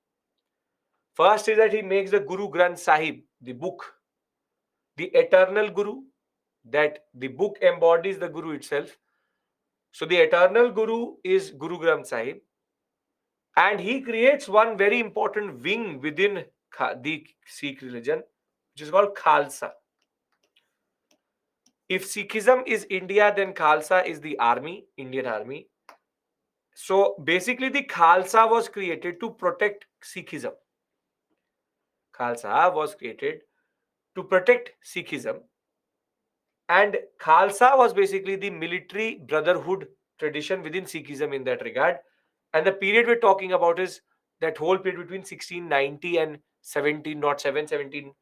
First is that he makes the Guru Granth Sahib, the book, the eternal Guru, that the book embodies the Guru itself. So, the eternal Guru is Guru Granth Sahib. And he creates one very important wing within the Sikh religion, which is called Khalsa. If Sikhism is India, then Khalsa is the army, Indian army. So basically, the Khalsa was created to protect Sikhism. Khalsa was created to protect Sikhism. And Khalsa was basically the military brotherhood tradition within Sikhism in that regard. And the period we're talking about is that whole period between 1690 and 1707, 17,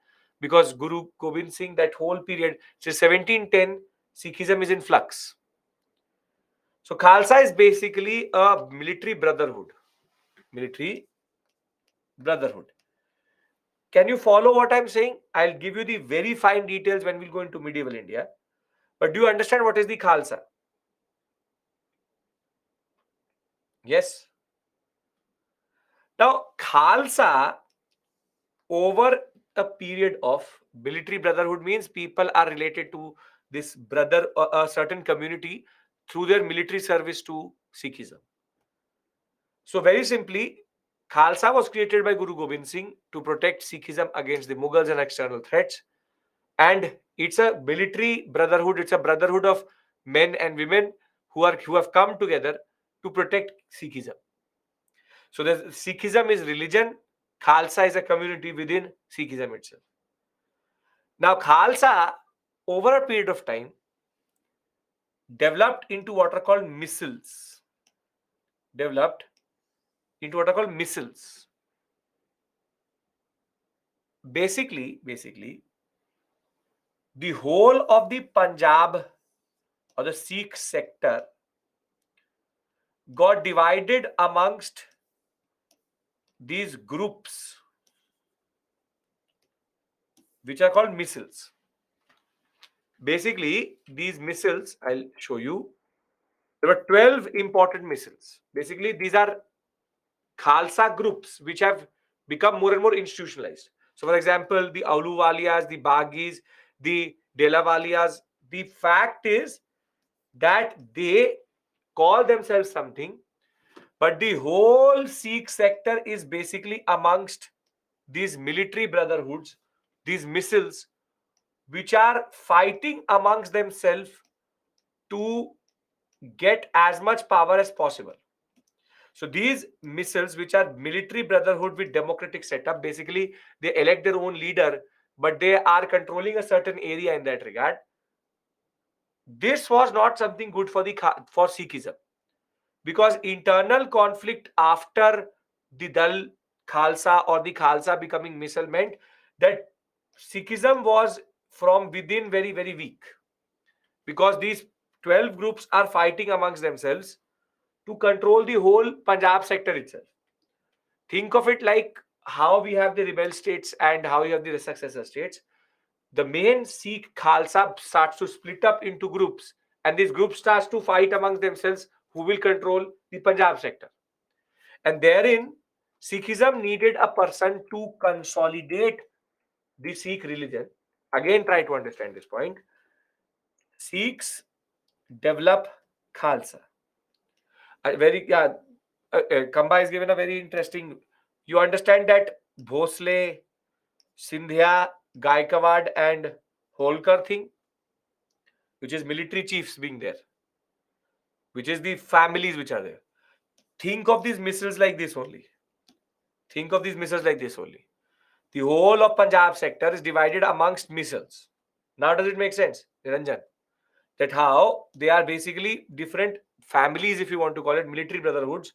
because Guru Gobind Singh, that whole period, so 1710, Sikhism is in flux. So Khalsa is basically a military brotherhood. Military brotherhood. Can you follow what I'm saying? I'll give you the very fine details when we'll go into medieval India. But do you understand what is the Khalsa? Yes. Now, Khalsa, over a period of military brotherhood, means people are related to this brother, a certain community, through their military service to Sikhism. So, very simply, Khalsa was created by Guru Gobind Singh to protect Sikhism against the Mughals and external threats. And it's a military brotherhood. It's a brotherhood of men and women who have come together to protect Sikhism. So, Sikhism is religion, Khalsa is a community within Sikhism itself. Now, Khalsa, over a period of time, developed into what are called missals. Developed into what are called missals. Basically, the whole of the Punjab or the Sikh sector got divided amongst these groups, which are called missals. Basically, these missals, I'll show you. There were 12 important missals. Basically, these are Khalsa groups which have become more and more institutionalized. So, for example, the Auluwalias, the Baghis, the Delavalias, the fact is that they call themselves something, but the whole Sikh sector is basically amongst these military brotherhoods, these missals, which are fighting amongst themselves to get as much power as possible. So these missals, which are military brotherhood with democratic setup, basically they elect their own leader, but they are controlling a certain area in that regard. This was not something good for Sikhism, because internal conflict after the Dal Khalsa or the Khalsa becoming missile meant that Sikhism was from within very, very weak, because these 12 groups are fighting amongst themselves to control the whole Punjab sector itself. Think of it like how we have the rebel states and how you have the successor states. The main Sikh Khalsa starts to split up into groups, and this group starts to fight amongst themselves who will control the Punjab sector. And therein, Sikhism needed a person to consolidate the Sikh religion. Again, try to understand this point. Sikhs develop Khalsa. Kamba is given a very interesting. You understand that Bhosle, Sindhya, Gaikawad, and Holkar thing, which is military chiefs being there, which is the families which are there. Think of these missiles like this only. Think of these missiles like this only. The whole of Punjab sector is divided amongst missiles. Now, does it make sense, Niranjan? That how they are basically different families, if you want to call it, military brotherhoods,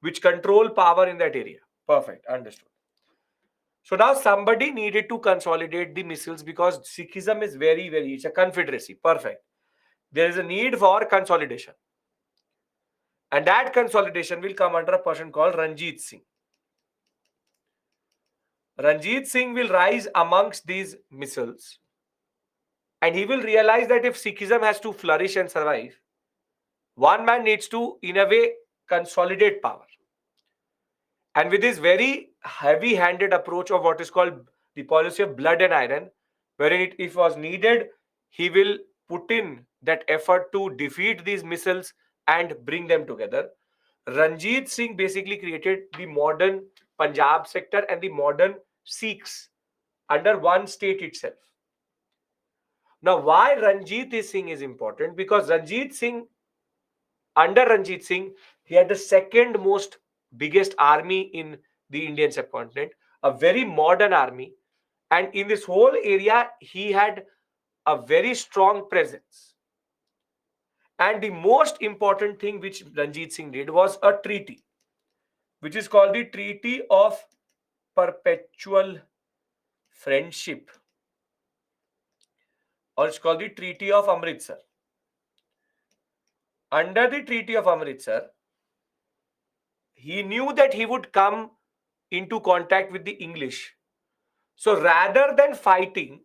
which control power in that area. Perfect. Understood. So now somebody needed to consolidate the missiles because Sikhism is very, very, it's a confederacy. Perfect. There is a need for consolidation. And that consolidation will come under a person called Ranjit Singh. Ranjit Singh will rise amongst these missiles, and he will realize that if Sikhism has to flourish and survive, one man needs to, in a way, consolidate power. And with this very heavy-handed approach of what is called the policy of blood and iron, wherein it, if was needed, he will put in that effort to defeat these missiles and bring them together. Ranjit Singh basically created the modern Punjab sector and the modern Sikhs under one state itself. Now, why Ranjit Singh is important? Because under Ranjit Singh, he had the second most biggest army in the Indian subcontinent, a very modern army. And in this whole area, he had a very strong presence. And the most important thing which Ranjit Singh did was a treaty, which is called the Treaty of Perpetual Friendship, or it's called the Treaty of Amritsar. Under the Treaty of Amritsar, he knew that he would come into contact with the English. So rather than fighting,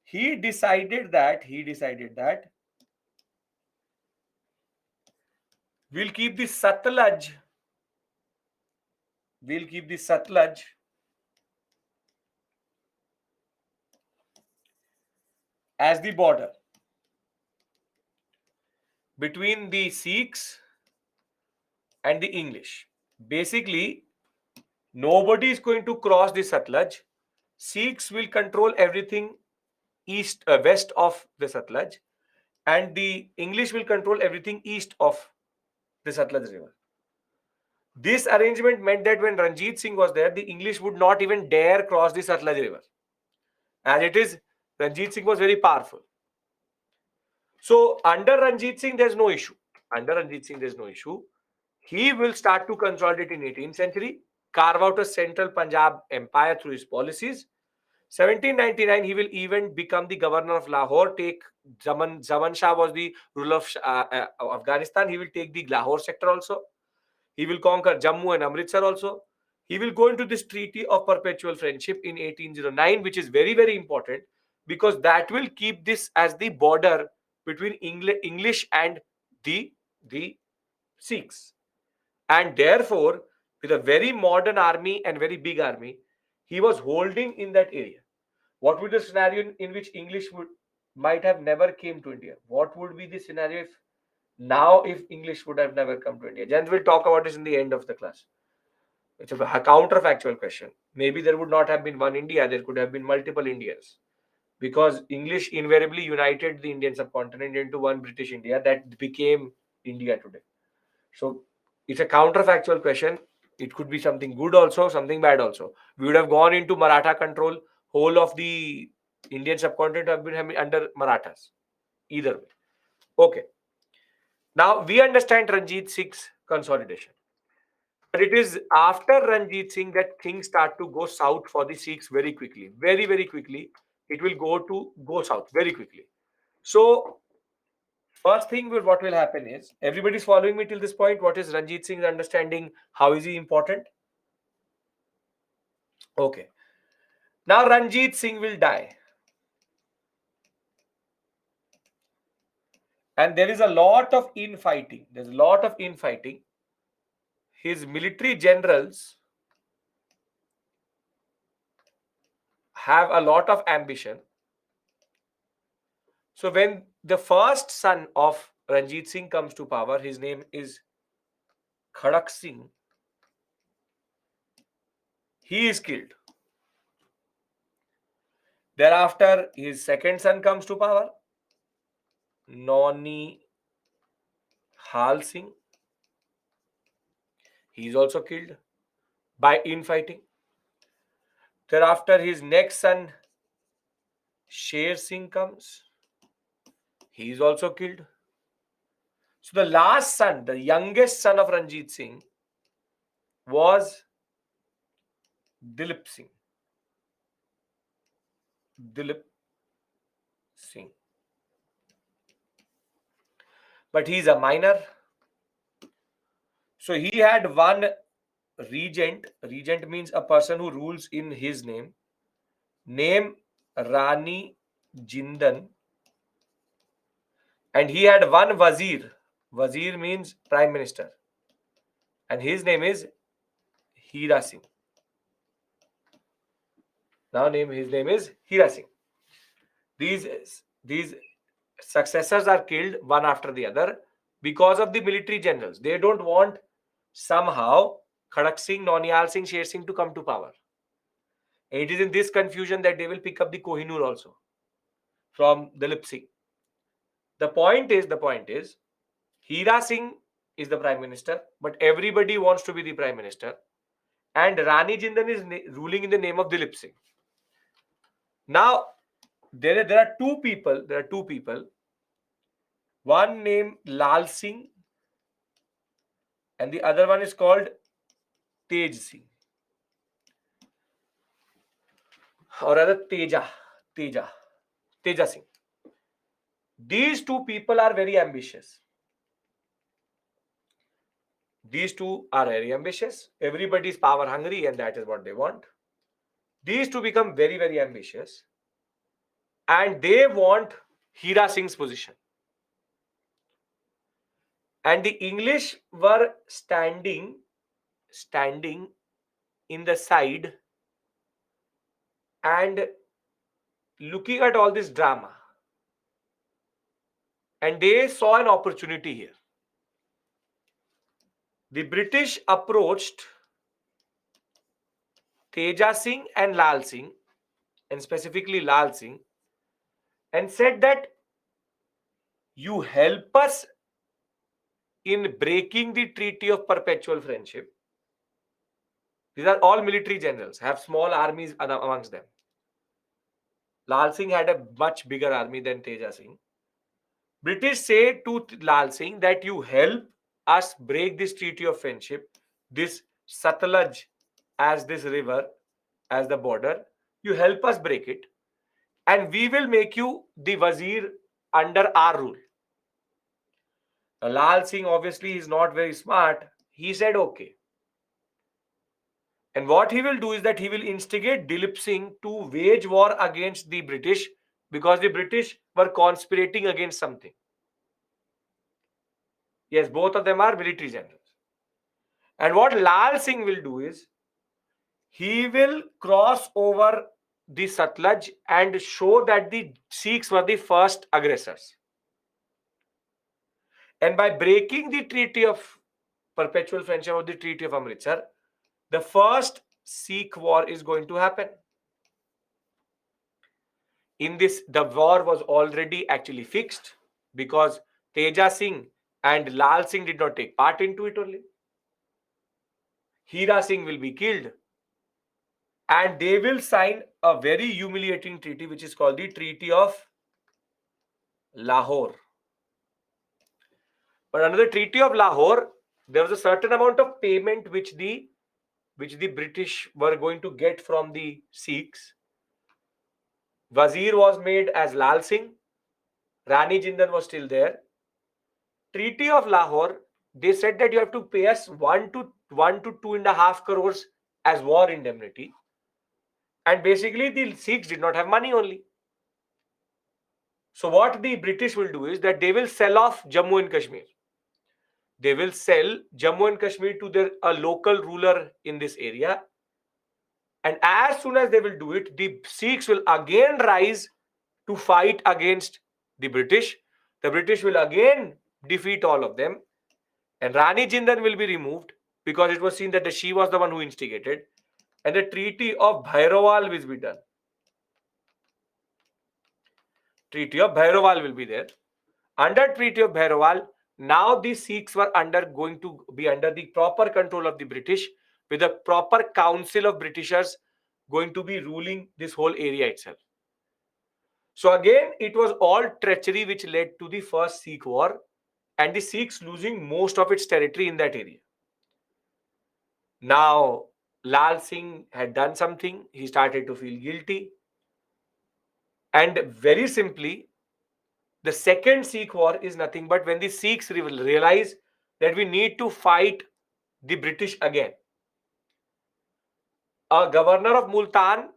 he decided that we'll keep the Satluj as the border between the Sikhs and the English. Basically, nobody is going to cross the Satluj. Sikhs will control everything west of the Satluj, and the English will control everything east of the Satluj River. This arrangement meant that when Ranjit Singh was there, the English would not even dare cross the Satluj River. As it is, Ranjit Singh was very powerful. So under Ranjit Singh, there's no issue. Under Ranjit Singh, there's no issue. He will start to consolidate in 18th century, carve out a central Punjab empire through his policies. 1799, he will even become the governor of Lahore. Take Zaman Shah was the ruler of Afghanistan. He will take the Lahore sector also. He will conquer Jammu and Amritsar also. He will go into this Treaty of Perpetual Friendship in 1809, which is very, very important because that will keep this as the border between English and the, the Sikhs. And therefore, with a very modern army and very big army, he was holding in that area. What would the scenario in which English would might have never came to India? What would be the scenario if English would have never come to India? Jens will talk about this in the end of the class. It's a counterfactual question. Maybe there would not have been one India, there could have been multiple Indias. Because English invariably united the Indian subcontinent into one British India that became India today. So it's a counterfactual question. It could be something good also, something bad also. We would have gone into Maratha control. Whole of the Indian subcontinent have been under Marathas. Either way. Okay. Now we understand Ranjit Singh's consolidation. But it is after Ranjit Singh that things start to go south for the Sikhs very quickly. Very, very quickly. It will go south very quickly. So first thing what will happen is, everybody's following me till this point. What is Ranjit Singh's understanding? How is he important? Okay. Now Ranjit Singh will die. And there is a lot of infighting. There's a lot of infighting. His military generals have a lot of ambition. So when the first son of Ranjit Singh comes to power, his name is Khadak Singh. He is killed. Thereafter, his second son comes to power, Noni Hal Singh. He is also killed by infighting. Thereafter, his next son, Sher Singh, comes. He is also killed. So the last son, the youngest son of Ranjit Singh, was Dilip Singh. Dilip Singh. But he is a minor. So he had one regent. Regent means a person who rules in his name. Name Rani Jindan. And he had one wazir. Wazir means prime minister. And his name is Hira Singh. His name is Hira Singh. These successors are killed one after the other because of the military generals. They don't want somehow Khadak Singh, Nonial Singh, Sher Singh to come to power. And it is in this confusion that they will pick up the Kohinoor also from Dilip Singh. The point is, Hira Singh is the prime minister, but everybody wants to be the prime minister. And Rani Jindan is ruling in the name of Dilip Singh. Now, there are two people. One named Lal Singh, and the other one is called Tej Singh, or rather Teja Singh. These two people are very ambitious. Everybody is power hungry, and that is what they want. These two become very, very ambitious, and they want Hira Singh's position. And the English were standing in the side and looking at all this drama. And they saw an opportunity here. The British approached Teja Singh and Lal Singh, and specifically Lal Singh, and said that you help us in breaking the Treaty of Perpetual Friendship. These are all military generals, have small armies amongst them. Lal Singh had a much bigger army than Teja Singh. British say to Lal Singh that you help us break this treaty of friendship, this Satluj as this river, as the border. You help us break it, and we will make you the Wazir under our rule. Now, Lal Singh obviously is not very smart. He said okay. And what he will do is that he will instigate Dilip Singh to wage war against the British because the British were conspirating against something. Yes, both of them are military generals. And what Lal Singh will do is he will cross over the Satluj and show that the Sikhs were the first aggressors. And by breaking the Treaty of Perpetual Friendship of the Treaty of Amritsar, the first Sikh war is going to happen. In this, the war was already actually fixed because Teja Singh and Lal Singh did not take part into it only. Hira Singh will be killed. And they will sign a very humiliating treaty, which is called the Treaty of Lahore. But under the Treaty of Lahore, there was a certain amount of payment which the British were going to get from the Sikhs. Wazir was made as Lal Singh. Rani Jindal was still there. Treaty of Lahore, they said that you have to pay us 1 to 2.5 crores as war indemnity. And basically, the Sikhs did not have money only. So what the British will do is that they will sell off Jammu and Kashmir. They will sell Jammu and Kashmir to a local ruler in this area. And as soon as they will do it, the Sikhs will again rise to fight against the British. The British will again defeat all of them. And Rani Jindal will be removed because it was seen that she was the one who instigated. And the Treaty of Bhairoval will be done. Treaty of Bhairoval will be there. Under Treaty of Bhairoval, now the Sikhs were going to be under the proper control of the British, with a proper council of Britishers going to be ruling this whole area itself. So again, it was all treachery which led to the first Sikh war and the Sikhs losing most of its territory in that area. Now, Lal Singh had done something. He started to feel guilty. And very simply, the second Sikh war is nothing but when the Sikhs realize that we need to fight the British again. A governor of Multan,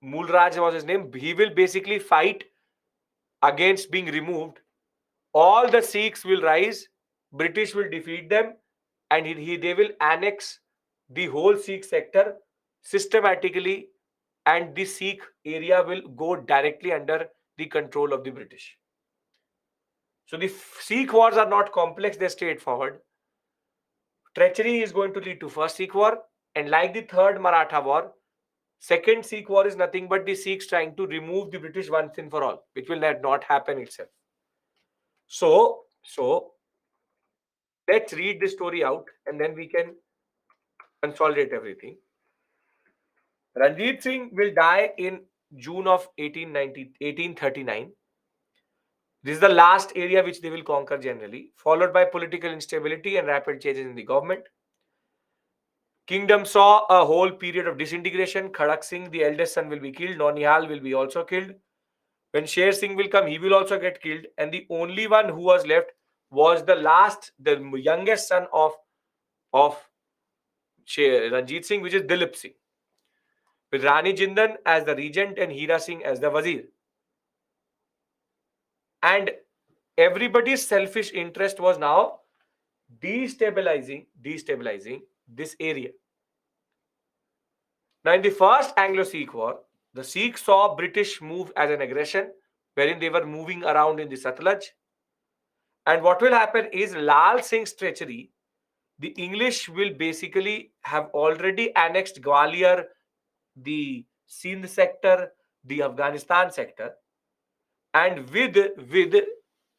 Mulraj was his name, he will basically fight against being removed. All the Sikhs will rise, British will defeat them, and they will annex the whole Sikh sector systematically, and the Sikh area will go directly under the control of the British. So the Sikh wars are not complex, they're straightforward. Treachery is going to lead to first Sikh war, and like the third Maratha war, second Sikh war is nothing but the Sikhs trying to remove the British once and for all, which will not happen itself. So let's read the story out and then we can consolidate everything. Ranjit Singh will die in June of 1839. This is the last area which they will conquer generally, followed by political instability and rapid changes in the government. Kingdom saw a whole period of disintegration. Khadak Singh, the eldest son, will be killed. Nonihal will be also killed. When Sher Singh will come, he will also get killed. And the only one who was left was the youngest son of Ranjit Singh, which is Dilip Singh, with Rani Jindal as the regent and Hira Singh as the Wazir. And everybody's selfish interest was now destabilizing this area. Now, in the first Anglo-Sikh War, the Sikhs saw British move as an aggression, wherein they were moving around in the Satluj. And what will happen is Lal Singh's treachery. The English will basically have already annexed Gwalior, the Sindh sector, the Afghanistan sector. And with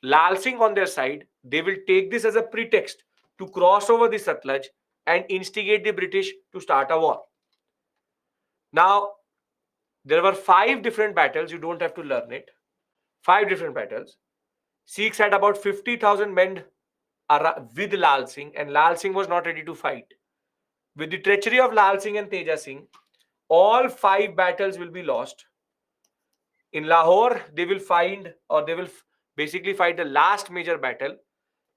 Lal Singh on their side, they will take this as a pretext to cross over the Satluj and instigate the British to start a war. Now, there were 5 different battles. You don't have to learn it. 5 different battles. Sikhs had about 50,000 men with Lal Singh, and Lal Singh was not ready to fight. With the treachery of Lal Singh and Teja Singh, all 5 battles will be lost. In Lahore, they will find, or they will basically fight the last major battle,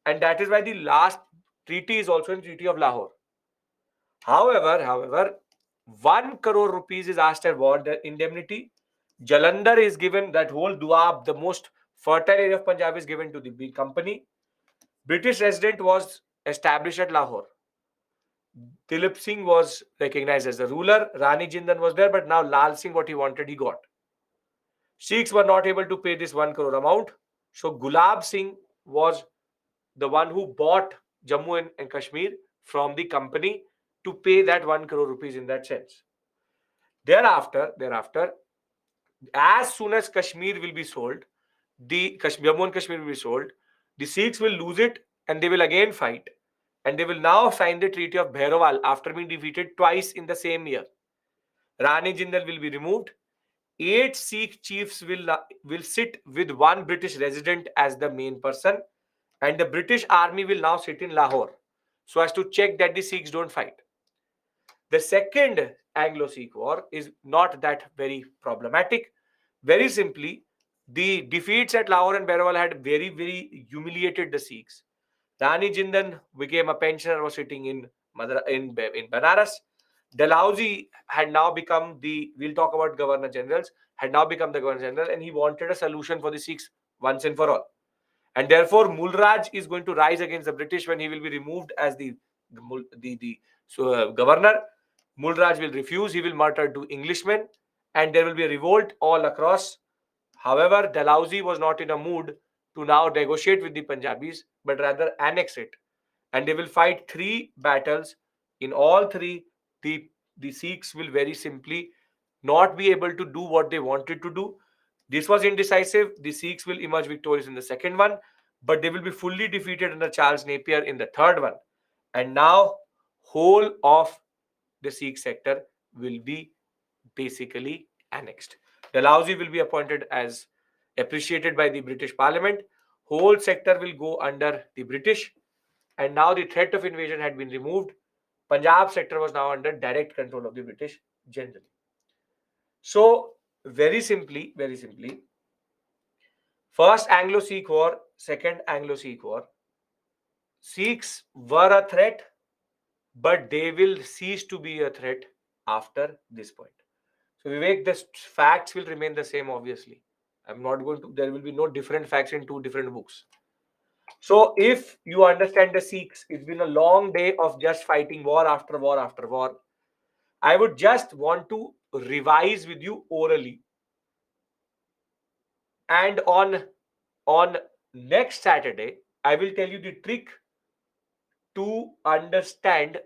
and that is why the last treaty is also in Treaty of Lahore. However, 1 crore rupees is asked as war indemnity. Jalandhar is given, that whole Doab, the most fertile area of Punjab, is given to the big company. British resident was established at Lahore. Dilip Singh was recognized as the ruler. Rani Jindan was there, but now Lal Singh, what he wanted, he got. Sikhs were not able to pay this 1 crore amount. So Gulab Singh was the one who bought Jammu and Kashmir from the company to pay that 1 crore rupees in that sense. Thereafter, as soon as Kashmir will be sold, the Jammu and Kashmir will be sold, the Sikhs will lose it and they will again fight. And they will now sign the Treaty of Bhairawal after being defeated twice in the same year. Rani Jindal will be removed. 8 Sikh chiefs will sit with 1 British resident as the main person, and the British army will now sit in Lahore so as to check that the Sikhs don't fight. The second Anglo-Sikh war is not that very problematic. Very simply, the defeats at Lahore and Bhairawal had very, very humiliated the Sikhs. Rani Jindan became a pensioner, was sitting in Banaras. Dalhousie had now become we'll talk about Governor Generals, had now become the Governor General, and he wanted a solution for the Sikhs once and for all. And therefore, Mulraj is going to rise against the British when he will be removed as the governor. Mulraj will refuse. He will murder 2 Englishmen, and there will be a revolt all across. However, Dalhousie was not in a mood to now negotiate with the Punjabis, but rather annex it. And they will fight 3 battles. In all 3, the Sikhs will very simply not be able to do what they wanted to do. This was indecisive. The Sikhs will emerge victorious in the second one, but they will be fully defeated under Charles Napier in the third one. And now, whole of the Sikh sector will be basically annexed. Dalhousie will be appointed as appreciated by the British Parliament. Whole sector will go under the British, and now the threat of invasion had been removed. Punjab sector was now under direct control of the British generally. So, very simply, first Anglo-Sikh War, second Anglo-Sikh War, Sikhs were a threat, but they will cease to be a threat after this point. So, Vivek, the facts will remain the same, obviously. I'm not going to, there will be no different facts in 2 different books. So, if you understand the Sikhs, it's been a long day of just fighting war after war after war. I would just want to revise with you orally. And on next Saturday, I will tell you the trick to understand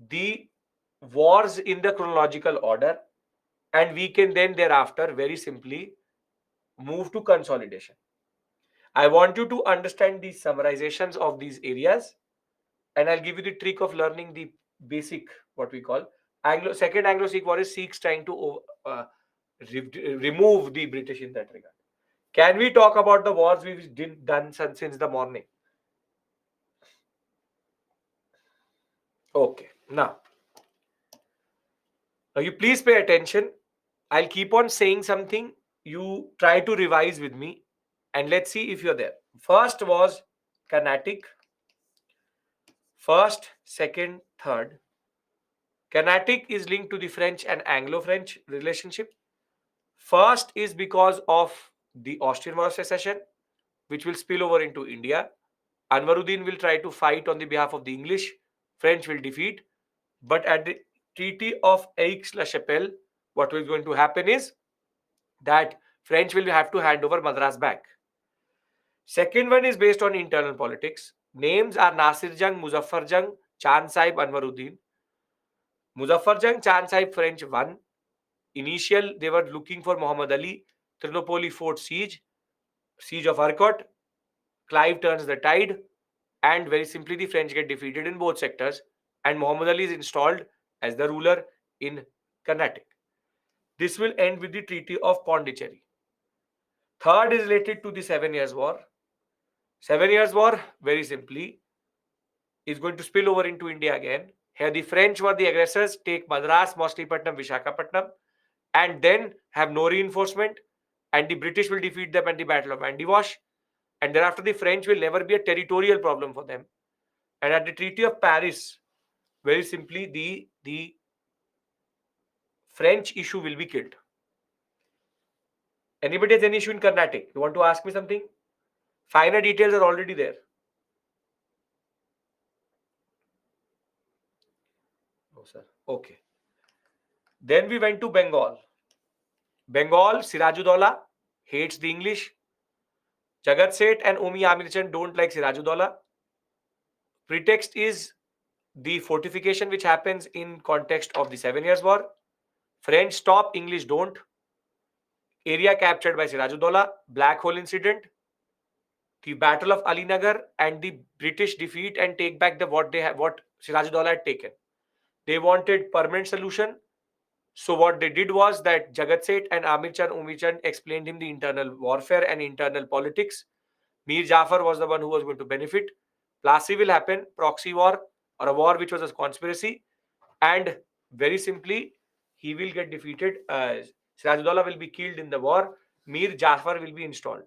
the wars in the chronological order, and we can then thereafter very simply move to consolidation. I want you to understand the summarizations of these areas, and I'll give you the trick of learning the basic, what we call Second Anglo-Sikh War is Sikhs trying to remove the British in that regard. Can we talk about the wars we've done since the morning? Okay. Now you please pay attention. I'll keep on saying something. You try to revise with me, and let's see if you're there. First was Carnatic. First, second, third. Carnatic is linked to the French and Anglo-French relationship. First is because of the Austrian War of Secession, which will spill over into India. Anwaruddin will try to fight on the behalf of the English. French will defeat. But at the Treaty of Aix-la-Chapelle, what is going to happen is that French will have to hand over Madras back. Second one is based on internal politics. Names are Nasir Jang, Muzaffar Jang, Chand Sahib, Anwaruddin. Muzaffar Jang, Chand Sahib, French won. Initial, they were looking for Muhammad Ali. Trinopoli fort siege of Arcot. Clive turns the tide. and very simply the French get defeated in both sectors, and Muhammad Ali is installed as the ruler in Carnatic. This will end with the Treaty of Pondicherry. Third is related to the 7 Years' War. 7 Years' War, very simply, is going to spill over into India again. Here, the French were the aggressors, take Madras, Moslimapatnam, Vishakhapatnam, and then have no reinforcement, and the British will defeat them at the Battle of Andiwash. And thereafter, the French will never be a territorial problem for them. And at the Treaty of Paris, very simply, the French issue will be killed. Anybody has any issue in Carnatic? You want to ask me something? Finer details are already there. No, sir. Okay. Then we went to Bengal. Bengal, Sirajuddaulah hates the English. Jagat Seth and Omi Amir Chand don't like Sirajuddaulah. Pretext is the fortification which happens in context of the 7 Years' War. French stop, English don't. Area captured by Sirajuddaulah. Black Hole incident. The Battle of Alinagar and the British defeat and take back what Sirajuddaulah had taken. They wanted permanent solution. So what they did was that Jagat Seth and Amir Chand, Umi Chand explained him the internal warfare and internal politics. Mir Jafar was the one who was going to benefit. Plassey will happen, proxy war or a war which was a conspiracy, and very simply he will get defeated. Sirajuddaulah will be killed in the war. Mir Jafar will be installed.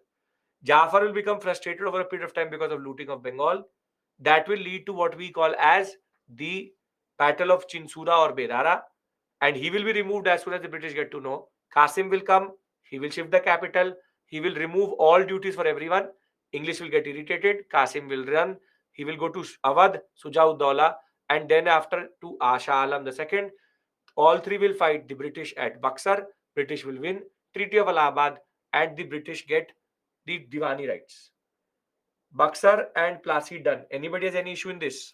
Jafar will become frustrated over a period of time because of looting of Bengal. That will lead to what we call as the Battle of Chinsura or Bedara, and he will be removed as soon as the British get to know. Qasim will come, he will shift the capital, he will remove all duties for everyone. English will get irritated, Qasim will run, he will go to Awadh, Sujauddaulah, and then after to Shah Alam II. All three will fight the British at Buxar. British will win. Treaty of Allahabad, and the British get the Diwani rights. Buxar and Plassey done. Anybody has any issue in this?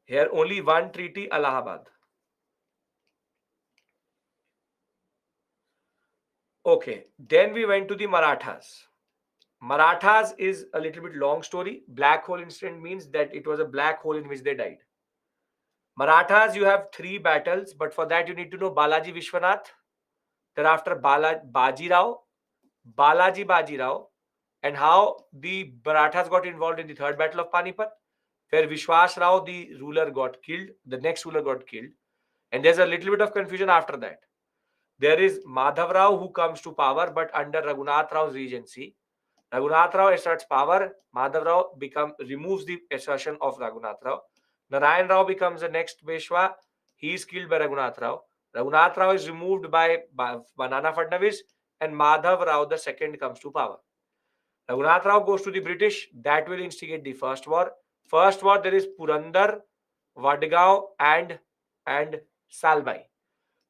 Here only one treaty, Allahabad. Okay, then we went to the Marathas. Marathas is a little bit long story. Black hole incident means that it was a black hole in which they died. Marathas, you have 3 battles, but for that you need to know Balaji Vishwanath, thereafter Baji Rao, Balaji Rao, and how the Marathas got involved in the third battle of Panipat, where Vishwas Rao, the ruler, got killed. The next ruler got killed. And there's a little bit of confusion after that. There is Madhav Rao who comes to power, but under Raghunath Rao's regency. Raghunath Rao asserts power. Madhav Rao removes the assertion of Raghunath Rao. Narayan Rao becomes the next Peshwa. He is killed by Raghunath Rao. Raghunath Rao is removed by Nana Fadnavis, and Madhav Rao the second comes to power. Raghunath Rao goes to the British. That will instigate the first war. First war, there is Purandar, Vadgaon, and Salbai.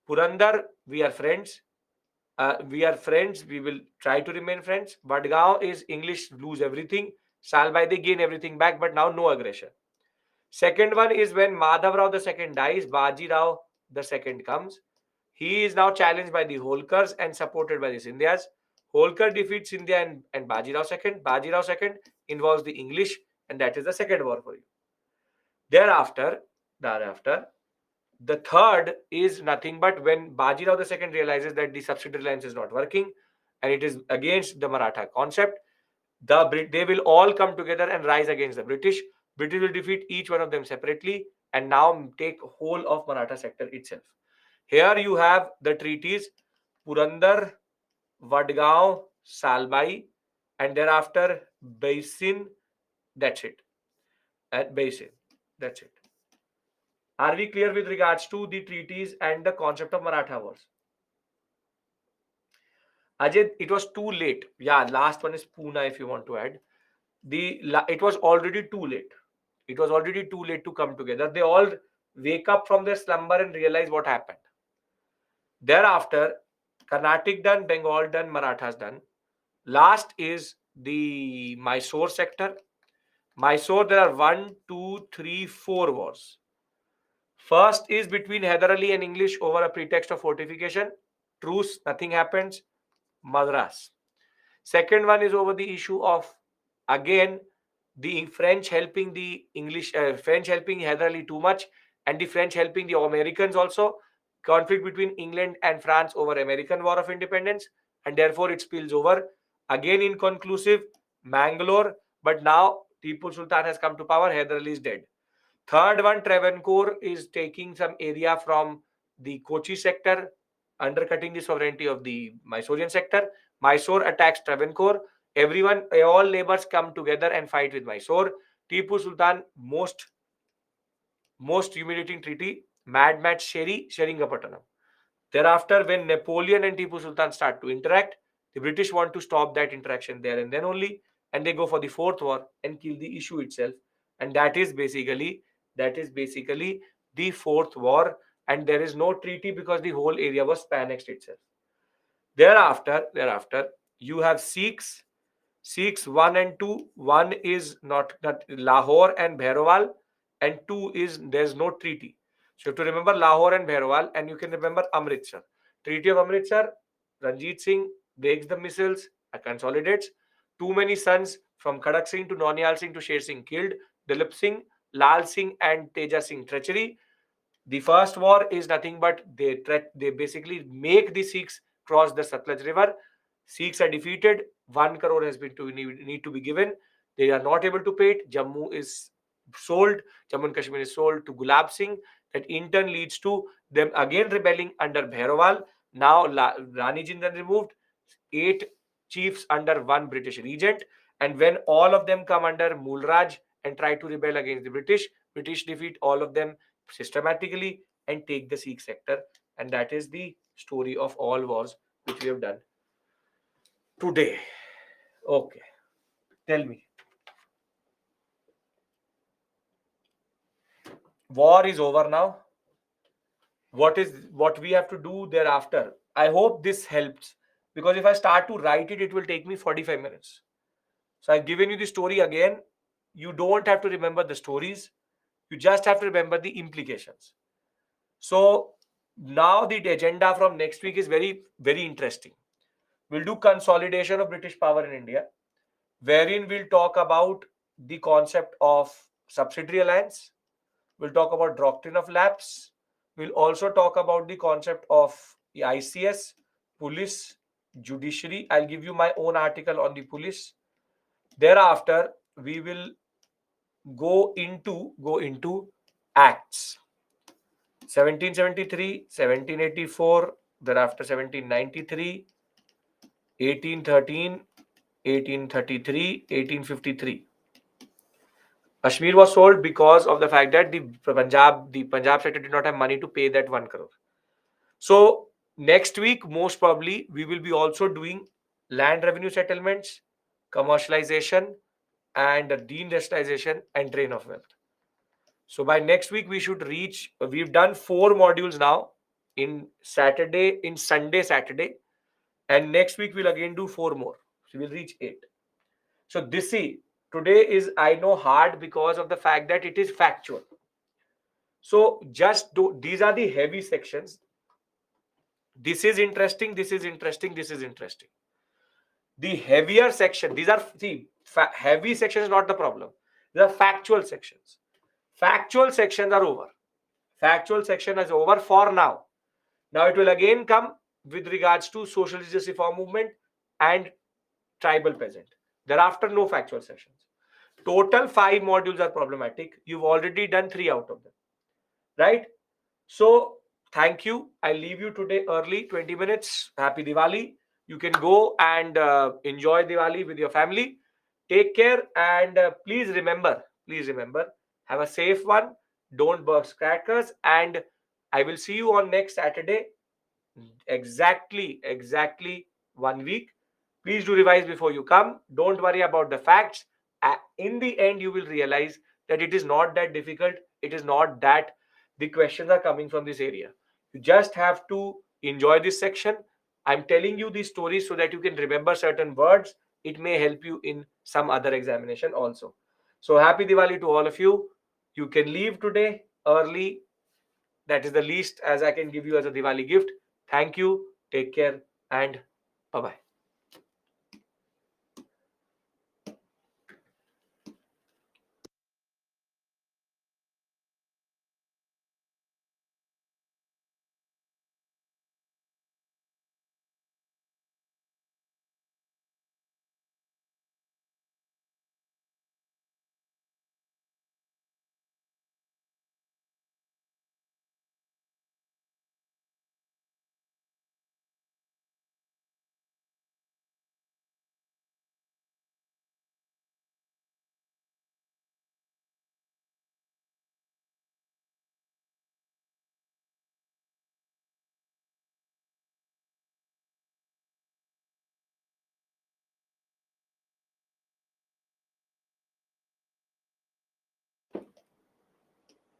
Purandar, we are friends. We will try to remain friends. Vadgaon is English lose everything. Salbai, they gain everything back, but now no aggression. Second one is when Madhav Rao the second dies, Baji Rao the second comes. He is now challenged by the Holkars and supported by the Scindias. Holkar defeats Scindia and Baji Rao second. Baji Rao second involves the English, and that is the second war for you. Thereafter, the third is nothing but when Baji Rao II realizes that the subsidiary alliance is not working and it is against the Maratha concept, they will all come together and rise against the British. British will defeat each one of them separately and now take whole of Maratha sector itself. Here you have the treaties Purandar, Vadgaon, Salbai, and thereafter Basin. That's it. At Basin. That's it. Are we clear with regards to the treaties and the concept of Maratha wars? Ajay, it was too late. Yeah, last one is Pune if you want to add. It was already too late. It was already too late to come together. They all wake up from their slumber and realize what happened. Thereafter, Carnatic done, Bengal done, Marathas done. Last is the Mysore sector. Mysore, there are 1, 2, 3, 4 wars. First is between Hyder Ali and English over a pretext of fortification. Truce, nothing happens. Madras. Second one is over the issue of again the French helping the English, French helping Hyder Ali too much, and the French helping the Americans also. Conflict between England and France over American War of Independence, and therefore it spills over. Again, inconclusive, Mangalore, but now Tipu Sultan has come to power, Hyder Ali is dead. Third one, Travancore is taking some area from the Kochi sector, undercutting the sovereignty of the Mysorean sector. Mysore attacks Travancore. Everyone, all neighbors come together and fight with Mysore. Tipu Sultan, most humiliating treaty, Mad Match Sherry, Seringapatanam. Thereafter, when Napoleon and Tipu Sultan start to interact, the British want to stop that interaction there and then only, and they go for the fourth war and kill the issue itself. And that is basically the fourth war, and there is no treaty because the whole area was annexed itself. Thereafter, you have Sikhs. Sikhs 1 and 2. One is not Lahore and Bhairawal, and two is there's no treaty. So you have to remember Lahore and Bhairawal, and you can remember Amritsar. Treaty of Amritsar, Ranjit Singh breaks the missiles, consolidates. Too many sons from Khadak Singh to Nonial Singh to Sher Singh killed. Dilip Singh, Lal Singh, and Teja Singh treachery. The first war is nothing but they basically make the Sikhs cross the Satluj River. Sikhs are defeated. 1 crore has been to need to be given. They are not able to pay it. Jammu is sold. Jammu and Kashmir is sold to Gulab Singh. That in turn leads to them again rebelling under Bhairawal. Now Rani Jindal removed. 8 chiefs under one British regent. And when all of them come under Mulraj and try to rebel against the British defeat all of them systematically and take the Sikh sector. And that is the story of all wars which we have done today. Okay, tell me. War is over now. What we have to do thereafter? I hope this helps, because if I start to write it, it will take me 45 minutes. So I've given you the story again. You don't have to remember the stories. You just have to remember the implications. So now the agenda from next week is very, very interesting. We'll do consolidation of British power in India, wherein we'll talk about the concept of subsidiary alliance. We'll talk about doctrine of lapse. We'll also talk about the concept of the ICS, police, judiciary. I'll give you my own article on the police. Thereafter, we will go into acts. 1773, 1784, thereafter 1793, 1813, 1833, 1853. Kashmir was sold because of the fact that the Punjab sector did not have money to pay that 1 crore. So next week, most probably, we will be also doing land revenue settlements, commercialization, and deindustrialization and drain of wealth. So by next week, we should reach. We've done 4 modules now in Sunday, Saturday, and next week we'll again do 4 more. So we'll reach 8. So today is, I know, hard because of the fact that it is factual. So just these are the heavy sections. This is interesting. This is interesting. This is interesting. The heavier section. These are heavy sections is not the problem. These are factual sections. Factual sections are over. Factual section is over for now. Now it will again come with regards to social justice reform movement and tribal peasant. Thereafter, no factual sections. Total 5 modules are problematic. You've already done 3 out of them, right? So thank you. I leave you today early, 20 minutes. Happy Diwali. You can go and enjoy Diwali with your family. Take care, and please remember, have a safe one. Don't burst crackers, and I will see you on next Saturday. Exactly 1 week. Please do revise before you come. Don't worry about the facts. In the end, you will realize that it is not that difficult. It is not that the questions are coming from this area. You just have to enjoy this section. I'm telling you these stories so that you can remember certain words. It may help you in some other examination also. So happy Diwali to all of you. You can leave today early. That is the least as I can give you as a Diwali gift. Thank you. Take care and bye bye.